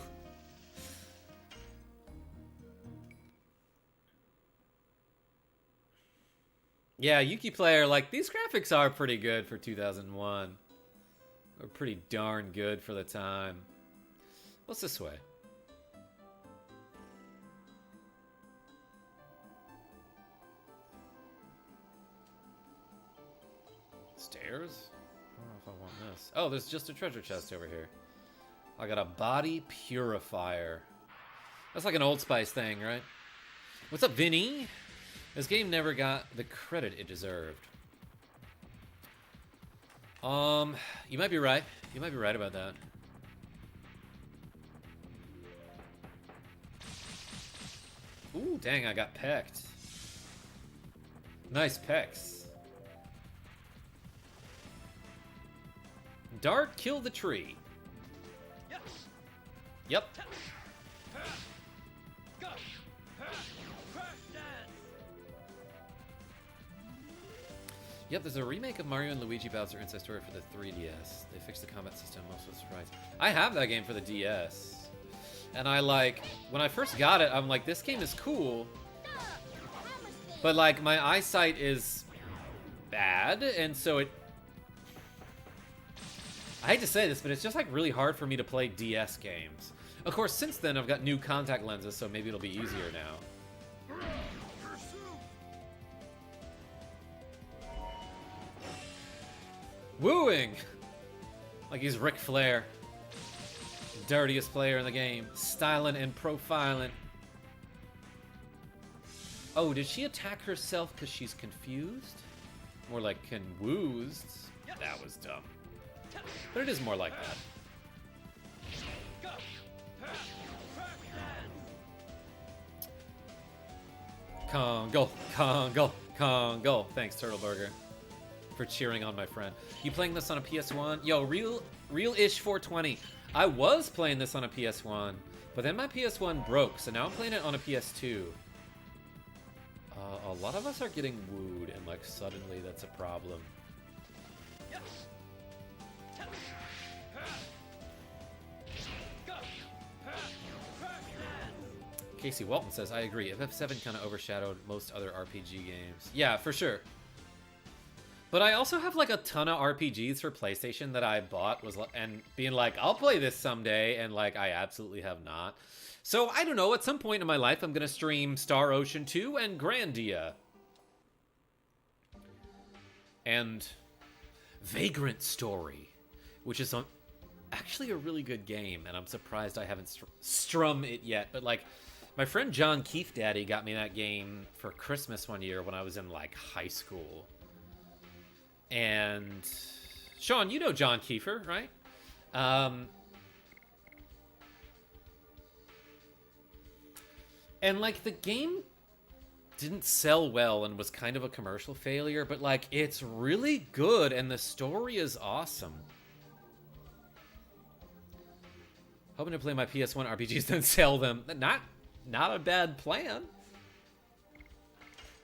Yeah, Yuki Player, like, these graphics are pretty good for 2001. They're pretty darn good for the time. What's this way? Stairs? I don't know if I want this. Oh, there's just a treasure chest over here. I got a body purifier. That's like an Old Spice thing, right? What's up, Vinny? This game never got the credit it deserved. You might be right. You might be right about that. Ooh, dang, I got pecked. Nice pecs. Dart, kill the tree. Yep. Yep, there's a remake of Mario and Luigi Bowser Inside Story for the 3DS. They fixed the combat system, most was surprised. I have that game for the DS. And I like, when I first got it, I'm like, this game is cool. But like, my eyesight is bad, and so it... I hate to say this, but it's just like really hard for me to play DS games. Of course, since then, I've got new contact lenses, so maybe it'll be easier now. Wooing! Like he's Ric Flair. Dirtiest player in the game. Styling and profiling. Oh, did she attack herself because she's confused? More like conwoozed? That was dumb. But it is more like that. Congo, Congo, Congo. Thanks, Turtleburger, for cheering on my friend. You playing this on a PS1? Yo, real-ish 420. I was playing this on a PS1, but then my PS1 broke, so now I'm playing it on a PS2. A lot of us are getting wooed, and like suddenly that's a problem. Casey Walton says, I agree. FF7 kind of overshadowed most other RPG games. Yeah, for sure. But I also have like a ton of RPGs for PlayStation that I bought and being like, I'll play this someday, and like I absolutely have not. So I don't know, at some point in my life I'm gonna stream Star Ocean 2 and Grandia. And Vagrant Story, which is actually a really good game, and I'm surprised I haven't strum it yet. But like, my friend John Keith Daddy got me that game for Christmas one year when I was in like high school. And Sean, you know John Kiefer, right? And like the game didn't sell well and was kind of a commercial failure, but like it's really good and the story is awesome. Hoping to play my PS1 RPGs then sell them. Not a bad plan.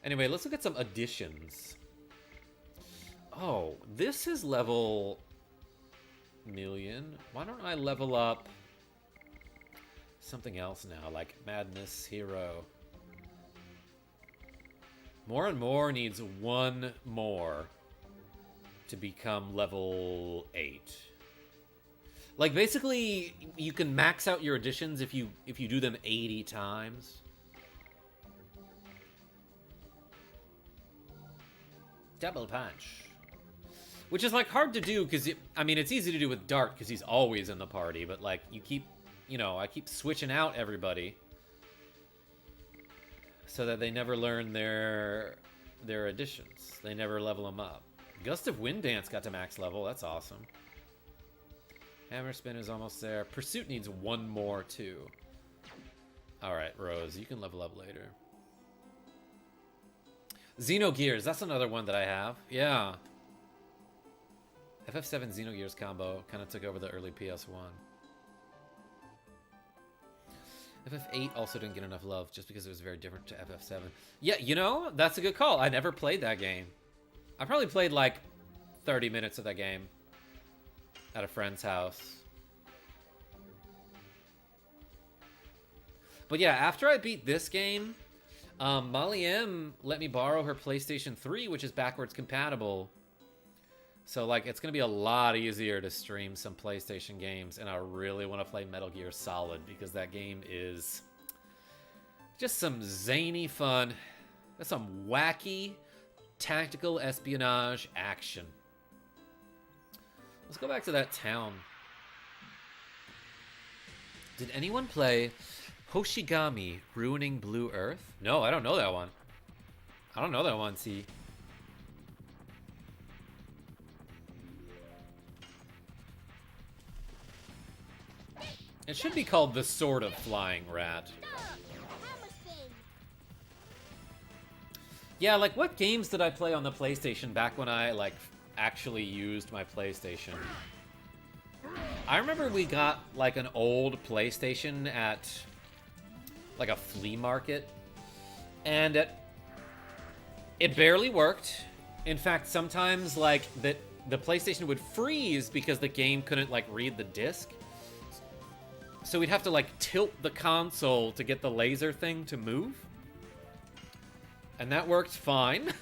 Anyway, let's look at some additions. Oh, this is level million. Why don't I level up something else now, like Madness Hero? More and More needs one more to become level 8. Like, basically, you can max out your additions if you do them 80 times. Double punch. Which is, like, hard to do, because, I mean, it's easy to do with Dart, because he's always in the party, but, like, you keep, you know, I keep switching out everybody so that they never learn their additions. They never level them up. Gust of Wind Dance got to max level. That's awesome. Hammer Spin is almost there. Pursuit needs one more, too. Alright, Rose, you can level up later. Xenogears, that's another one that I have. Yeah. FF7 Xenogears combo kind of took over the early PS1. FF8 also didn't get enough love just because it was very different to FF7. Yeah, you know, that's a good call. I never played that game. I probably played like 30 minutes of that game at a friend's house. But yeah, after I beat this game, Molly M let me borrow her PlayStation 3, which is backwards compatible. So like, it's gonna be a lot easier to stream some PlayStation games, and I really want to play Metal Gear Solid because that game is just some zany fun. That's some wacky tactical espionage action. Let's go back to that town. Did anyone play Hoshigami Ruining Blue Earth? No, I don't know that one. I don't know that one, see. It should be called The Sword of Flying Rat. Yeah, like what games did I play on the PlayStation back when I like actually used my PlayStation? I remember we got like an old PlayStation at like a flea market, and it barely worked. In fact, sometimes, like, the PlayStation would freeze because the game couldn't, like, read the disc. So we'd have to, like, tilt the console to get the laser thing to move. And that worked fine.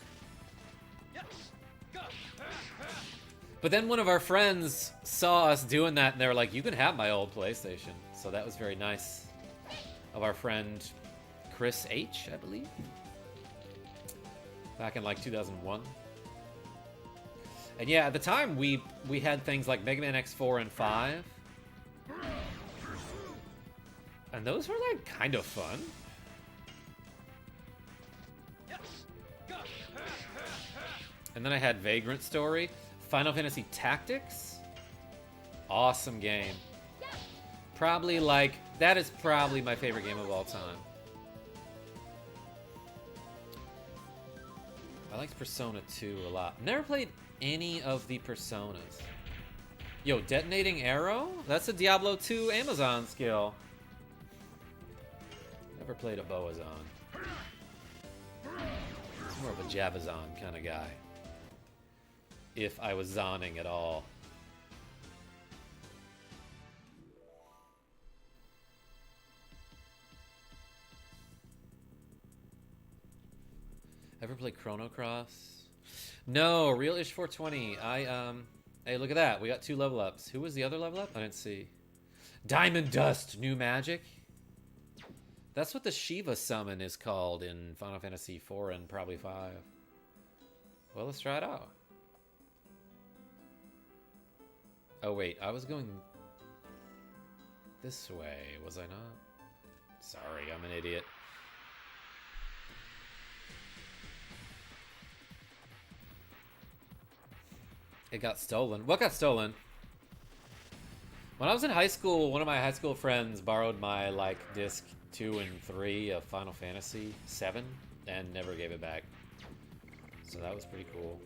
But then one of our friends saw us doing that, and they were like, you can have my old PlayStation. So that was very nice of our friend Chris H, I believe. Back in, like, 2001. And yeah, at the time, we had things like Mega Man X4 and 5. And those were, like, kind of fun. And then I had Vagrant Story. Final Fantasy Tactics. Awesome game. Probably, like, that is probably my favorite game of all time. I liked Persona 2 a lot. Never played any of the Personas. Yo, Detonating Arrow? That's a Diablo 2 Amazon skill. Never played a Boazon. He's more of a Javazon kind of guy. If I was zoning at all. Ever play Chrono Cross? No, Real Ish 420. Hey, look at that. We got 2 level ups. Who was the other level up? I didn't see. Diamond Dust, new magic. That's what the Shiva summon is called in Final Fantasy 4 and probably 5. Well, let's try it out. Oh, wait. I was going this way, was I not? Sorry, I'm an idiot. It got stolen. What got stolen? When I was in high school, one of my high school friends borrowed my, like, disc 2 and 3 of Final Fantasy 7 and never gave it back. So that was pretty cool.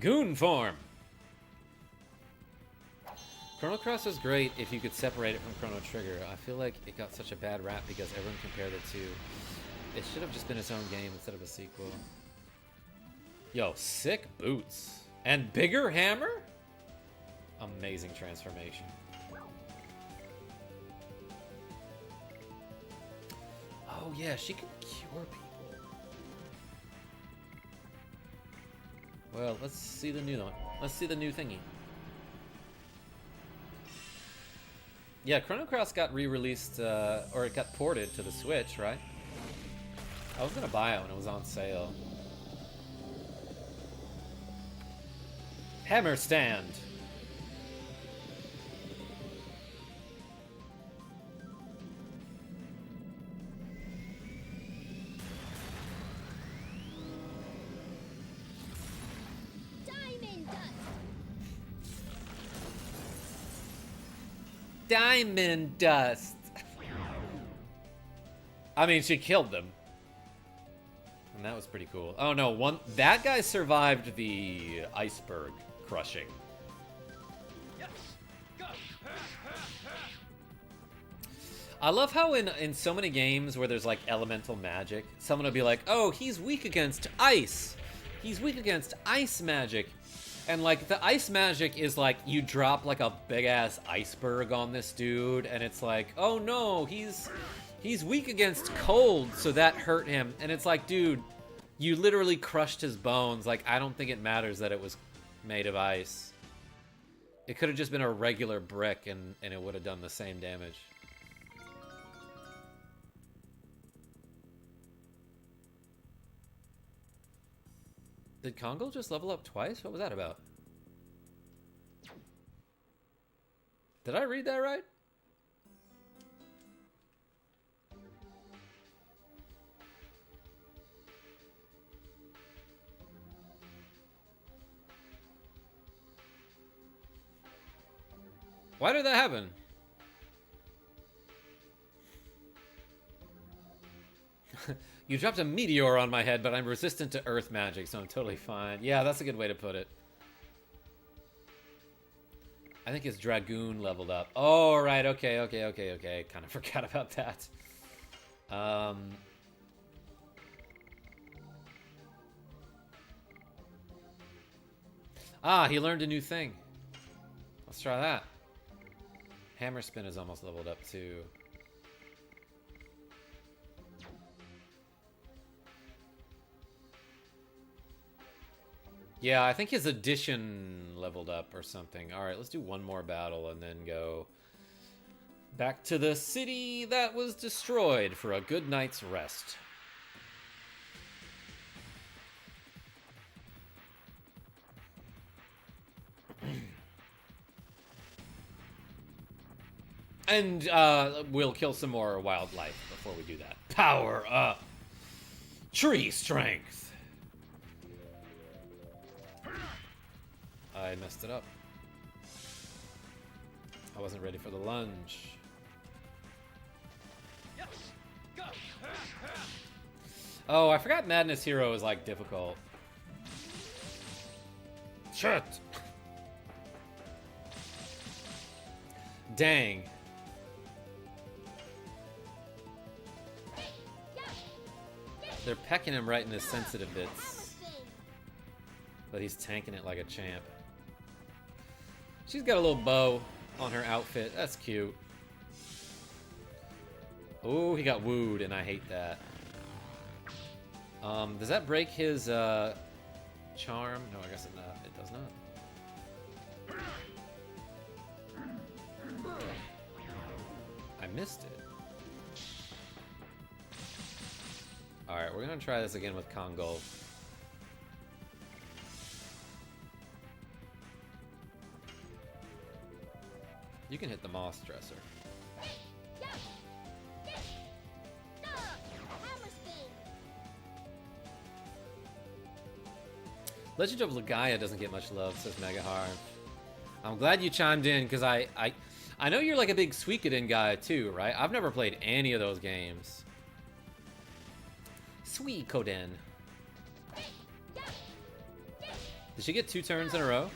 Goon form! Chrono Cross was great if you could separate it from Chrono Trigger. I feel like it got such a bad rap because everyone compared the two. It should have just been its own game instead of a sequel. Yo, sick boots. And bigger hammer? Amazing transformation. Oh yeah, she can cure people. Well, let's see the new one. Let's see the new thingy. Yeah, Chrono Cross got re-released, or it got ported to the Switch, right? I was gonna buy it when it was on sale. Hammer stand. Diamond dust. Diamond dust. I mean, she killed them. And that was pretty cool. Oh no, that guy survived the iceberg crushing. I love how in so many games where there's like elemental magic, someone will be like, oh, he's weak against ice. He's weak against ice magic. And like the ice magic is like you drop like a big ass iceberg on this dude and it's like, oh no, he's weak against cold, so that hurt him. And it's like, dude, you literally crushed his bones. Like, I don't think it matters that it was made of ice. It could have just been a regular brick and it would have done the same damage. Did Kongo just level up twice? What was that about? Did I read that right? Why did that happen? You dropped a meteor on my head, but I'm resistant to earth magic, so I'm totally fine. Yeah, that's a good way to put it. I think his Dragoon leveled up. Oh, right, okay. Kind of forgot about that. Ah, he learned a new thing. Let's try that. Hammer spin is almost leveled up too. Yeah, I think his addition leveled up or something. Alright, let's do one more battle and then go back to the city that was destroyed for a good night's rest. And we'll kill some more wildlife before we do that. Power up. Tree strength. I messed it up. I wasn't ready for the lunge. Oh, I forgot Madness Hero is like difficult. Shit. Dang. They're pecking him right in his sensitive bits. But he's tanking it like a champ. She's got a little bow on her outfit. That's cute. Oh, he got wooed, and I hate that. Does that break his charm? No, I guess it does not. I missed it. Alright, we're gonna try this again with KarmaJolt. You can hit the moss dresser. Legend of Legaia doesn't get much love, says Megahar. I'm glad you chimed in, because I know you're like a big Suikoden guy too, right? I've never played any of those games. Suikoden. Did she get 2 turns in a row?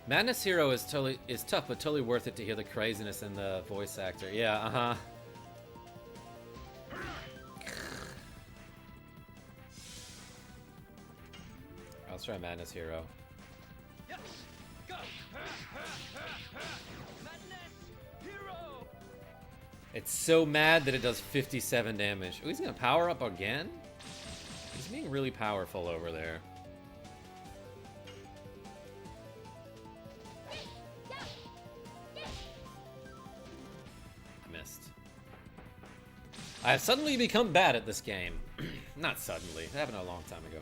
Madness Hero is tough, but totally worth it to hear the craziness in the voice actor. Yeah, uh-huh. Let's try Madness Hero. It's so mad that it does 57 damage. Oh, he's gonna power up again? He's being really powerful over there. I missed. I have suddenly become bad at this game. Not suddenly. It happened a long time ago.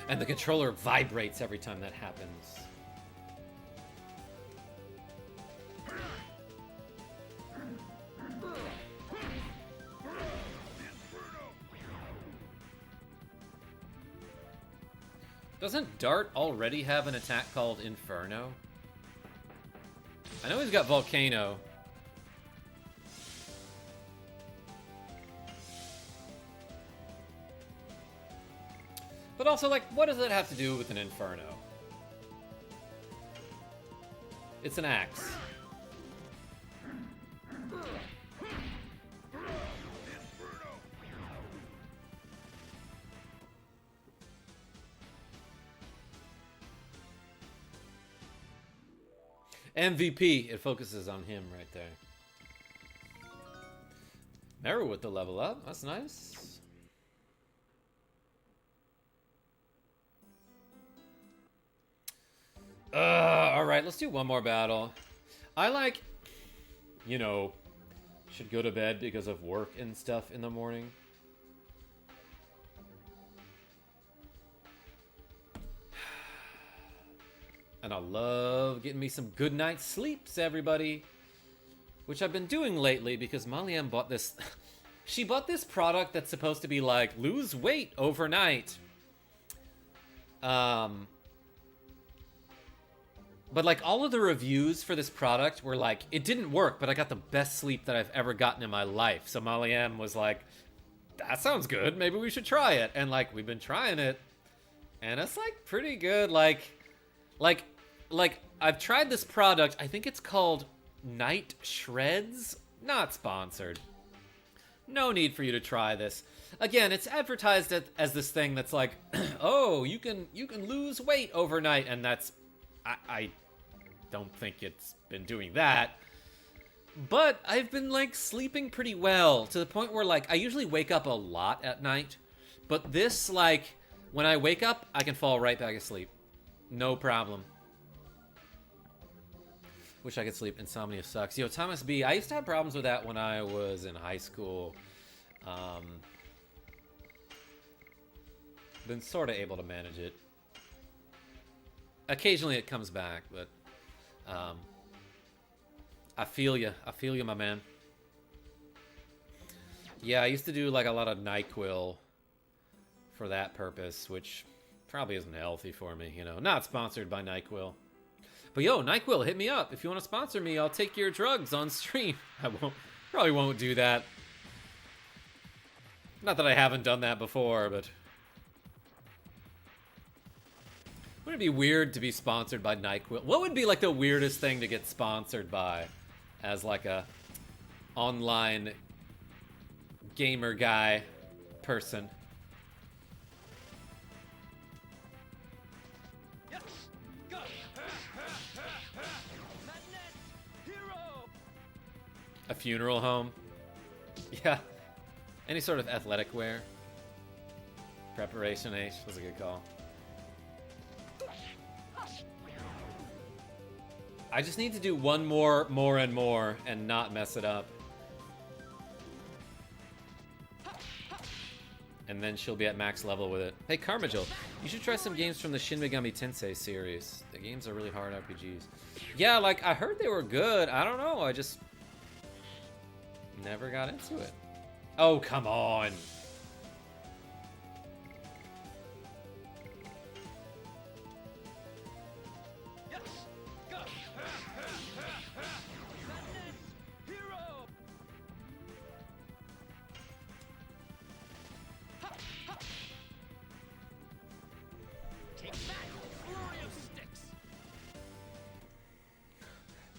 And the controller vibrates every time that happens. Doesn't Dart already have an attack called Inferno? I know he's got Volcano. But also, like, what does that have to do with an Inferno? It's an axe. MVP, it focuses on him right there. Meru with the level up, that's nice. Alright, let's do one more battle. I like, you know, should go to bed because of work and stuff in the morning. And I love getting me some good night's sleeps, everybody. Which I've been doing lately because Maliam bought this... She bought this product that's supposed to be like, lose weight overnight. But like all of the reviews for this product were like, it didn't work, but I got the best sleep that I've ever gotten in my life. So Maliam was like, that sounds good. Maybe we should try it. And like, we've been trying it. And it's like pretty good. Like I've tried this product. I think it's called Night Shreds? Not sponsored. No need for you to try this. Again, it's advertised as this thing that's like, oh, you can lose weight overnight, and that's... I don't think it's been doing that. But I've been, like, sleeping pretty well, to the point where, like, I usually wake up a lot at night. But this, like, when I wake up, I can fall right back asleep. No problem. Wish I could sleep. Insomnia sucks. Yo, Thomas B, I used to have problems with that when I was in high school. Been sort of able to manage it. Occasionally it comes back, but I feel you. I feel you, my man. Yeah, I used to do like a lot of NyQuil for that purpose, which probably isn't healthy for me, you know. Not sponsored by NyQuil. But yo, NyQuil, hit me up. If you want to sponsor me, I'll take your drugs on stream. I probably won't do that. Not that I haven't done that before, but... Wouldn't it be weird to be sponsored by NyQuil? What would be like the weirdest thing to get sponsored by as like a online gamer guy person? A funeral home? Yeah. Any sort of athletic wear. Preparation H was a good call. I just need to do one more and not mess it up. And then she'll be at max level with it. Hey, KarmaJolt, you should try some games from the Shin Megami Tensei series. The games are really hard RPGs. Yeah, like, I heard they were good. I don't know, I just... never got into it. Oh, come on.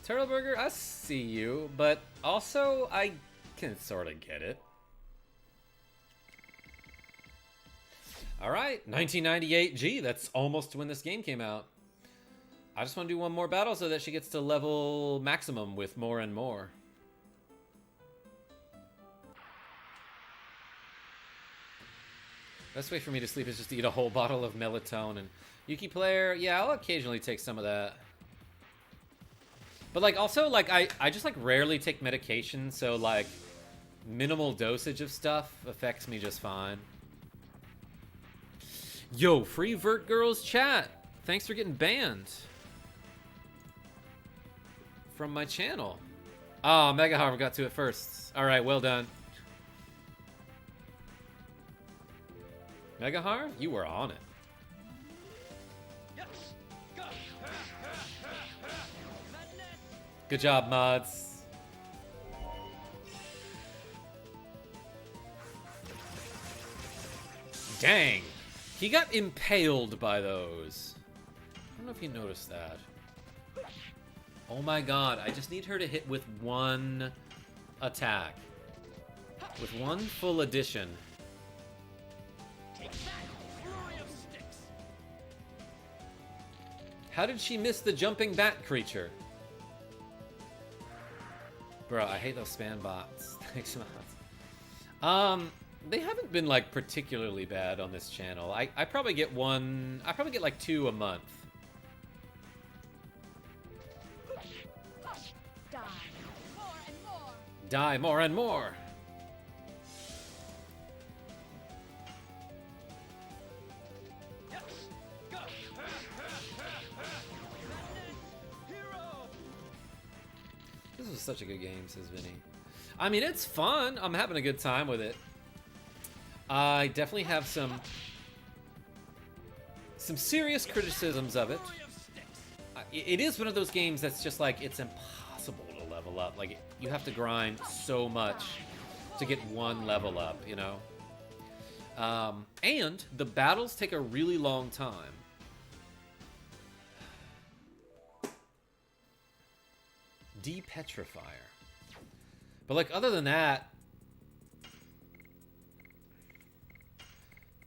Turtleburger, I see you, but also I can sort of get it. Alright, 1998. Gee, that's almost when this game came out. I just want to do one more battle so that she gets to level maximum with more and more. Best way for me to sleep is just to eat a whole bottle of melatonin. Yuki player, yeah, I'll occasionally take some of that. But, like, also, like, I just, like, rarely take medication, so, like, minimal dosage of stuff affects me just fine. Yo, free Vert Girls chat. Thanks for getting banned from my channel. Oh, Mega Harv got to it first. All right, well done. Mega Harv, you were on it. Good job, mods. Dang. He got impaled by those. I don't know if you noticed that. Oh my god, I just need her to hit with one attack. With one full addition. How did she miss the jumping bat creature? Bro, I hate those spam bots. Thanks, mods. They haven't been, like, particularly bad on this channel. I probably get one... I probably get, like, 2 a month. Die more and more. Die more and more. This was such a good game, says Vinny. I mean, it's fun. I'm having a good time with it. I definitely have some serious criticisms of it. It is one of those games that's just like, it's impossible to level up. Like, you have to grind so much to get one level up, you know? And the battles take a really long time. Depetrifier. But like other than that,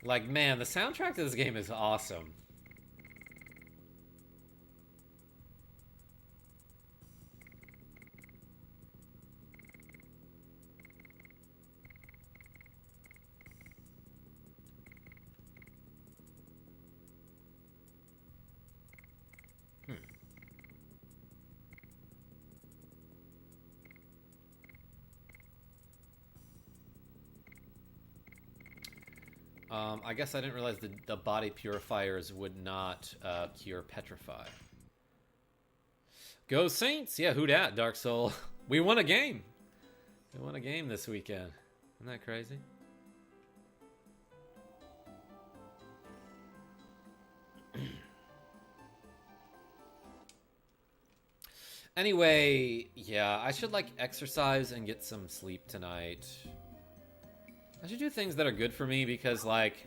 like man, the soundtrack to this game is awesome. I guess I didn't realize the body purifiers would not cure petrify. Go Saints! Yeah, who dat, Dark Soul? We won a game! We won a game this weekend. Isn't that crazy? Anyway, yeah, I should like exercise and get some sleep tonight. I should do things that are good for me because like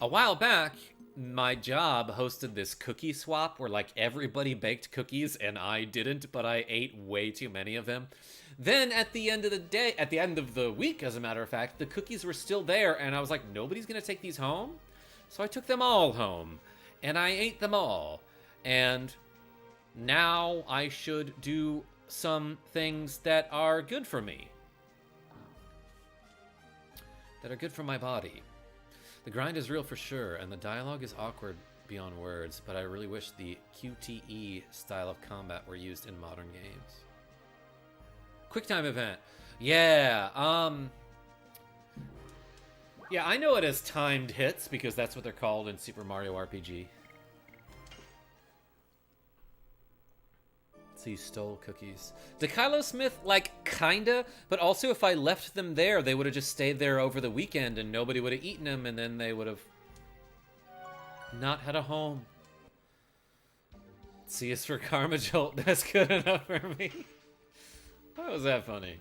a while back my job hosted this cookie swap where like everybody baked cookies and I didn't, but I ate way too many of them. Then at the end of the day, at the end of the week as a matter of fact, the cookies were still there and I was like, nobody's gonna take these home? So I took them all home and I ate them all. And now I should do some things that are good for me. That are good for my body. The grind is real for sure, and the dialogue is awkward beyond words, but I really wish the QTE style of combat were used in modern games. QuickTime event. Yeah, yeah, I know it as timed hits, because that's what they're called in Super Mario RPG. So you stole cookies. Did Kylo Smith, like, kinda, but also if I left them there, they would have just stayed there over the weekend and nobody would have eaten them and then they would have not had a home. C is for KarmaJolt. That's good enough for me. Why was that funny?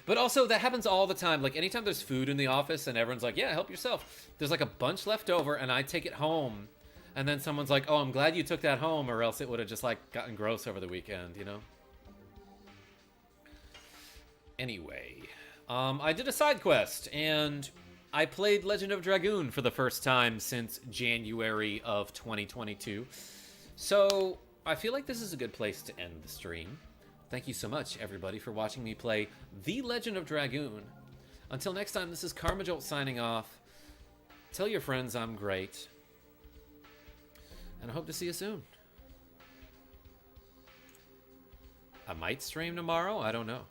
But also, that happens all the time. Like, anytime there's food in the office and everyone's like, yeah, help yourself. There's like a bunch left over and I take it home. And then someone's like, oh, I'm glad you took that home, or else it would have just, like, gotten gross over the weekend, you know? Anyway, I did a side quest, and I played Legend of Dragoon for the first time since January of 2022. So, I feel like this is a good place to end the stream. Thank you so much, everybody, for watching me play The Legend of Dragoon. Until next time, this is KarmaJolt signing off. Tell your friends I'm great. And I hope to see you soon. I might stream tomorrow, I don't know.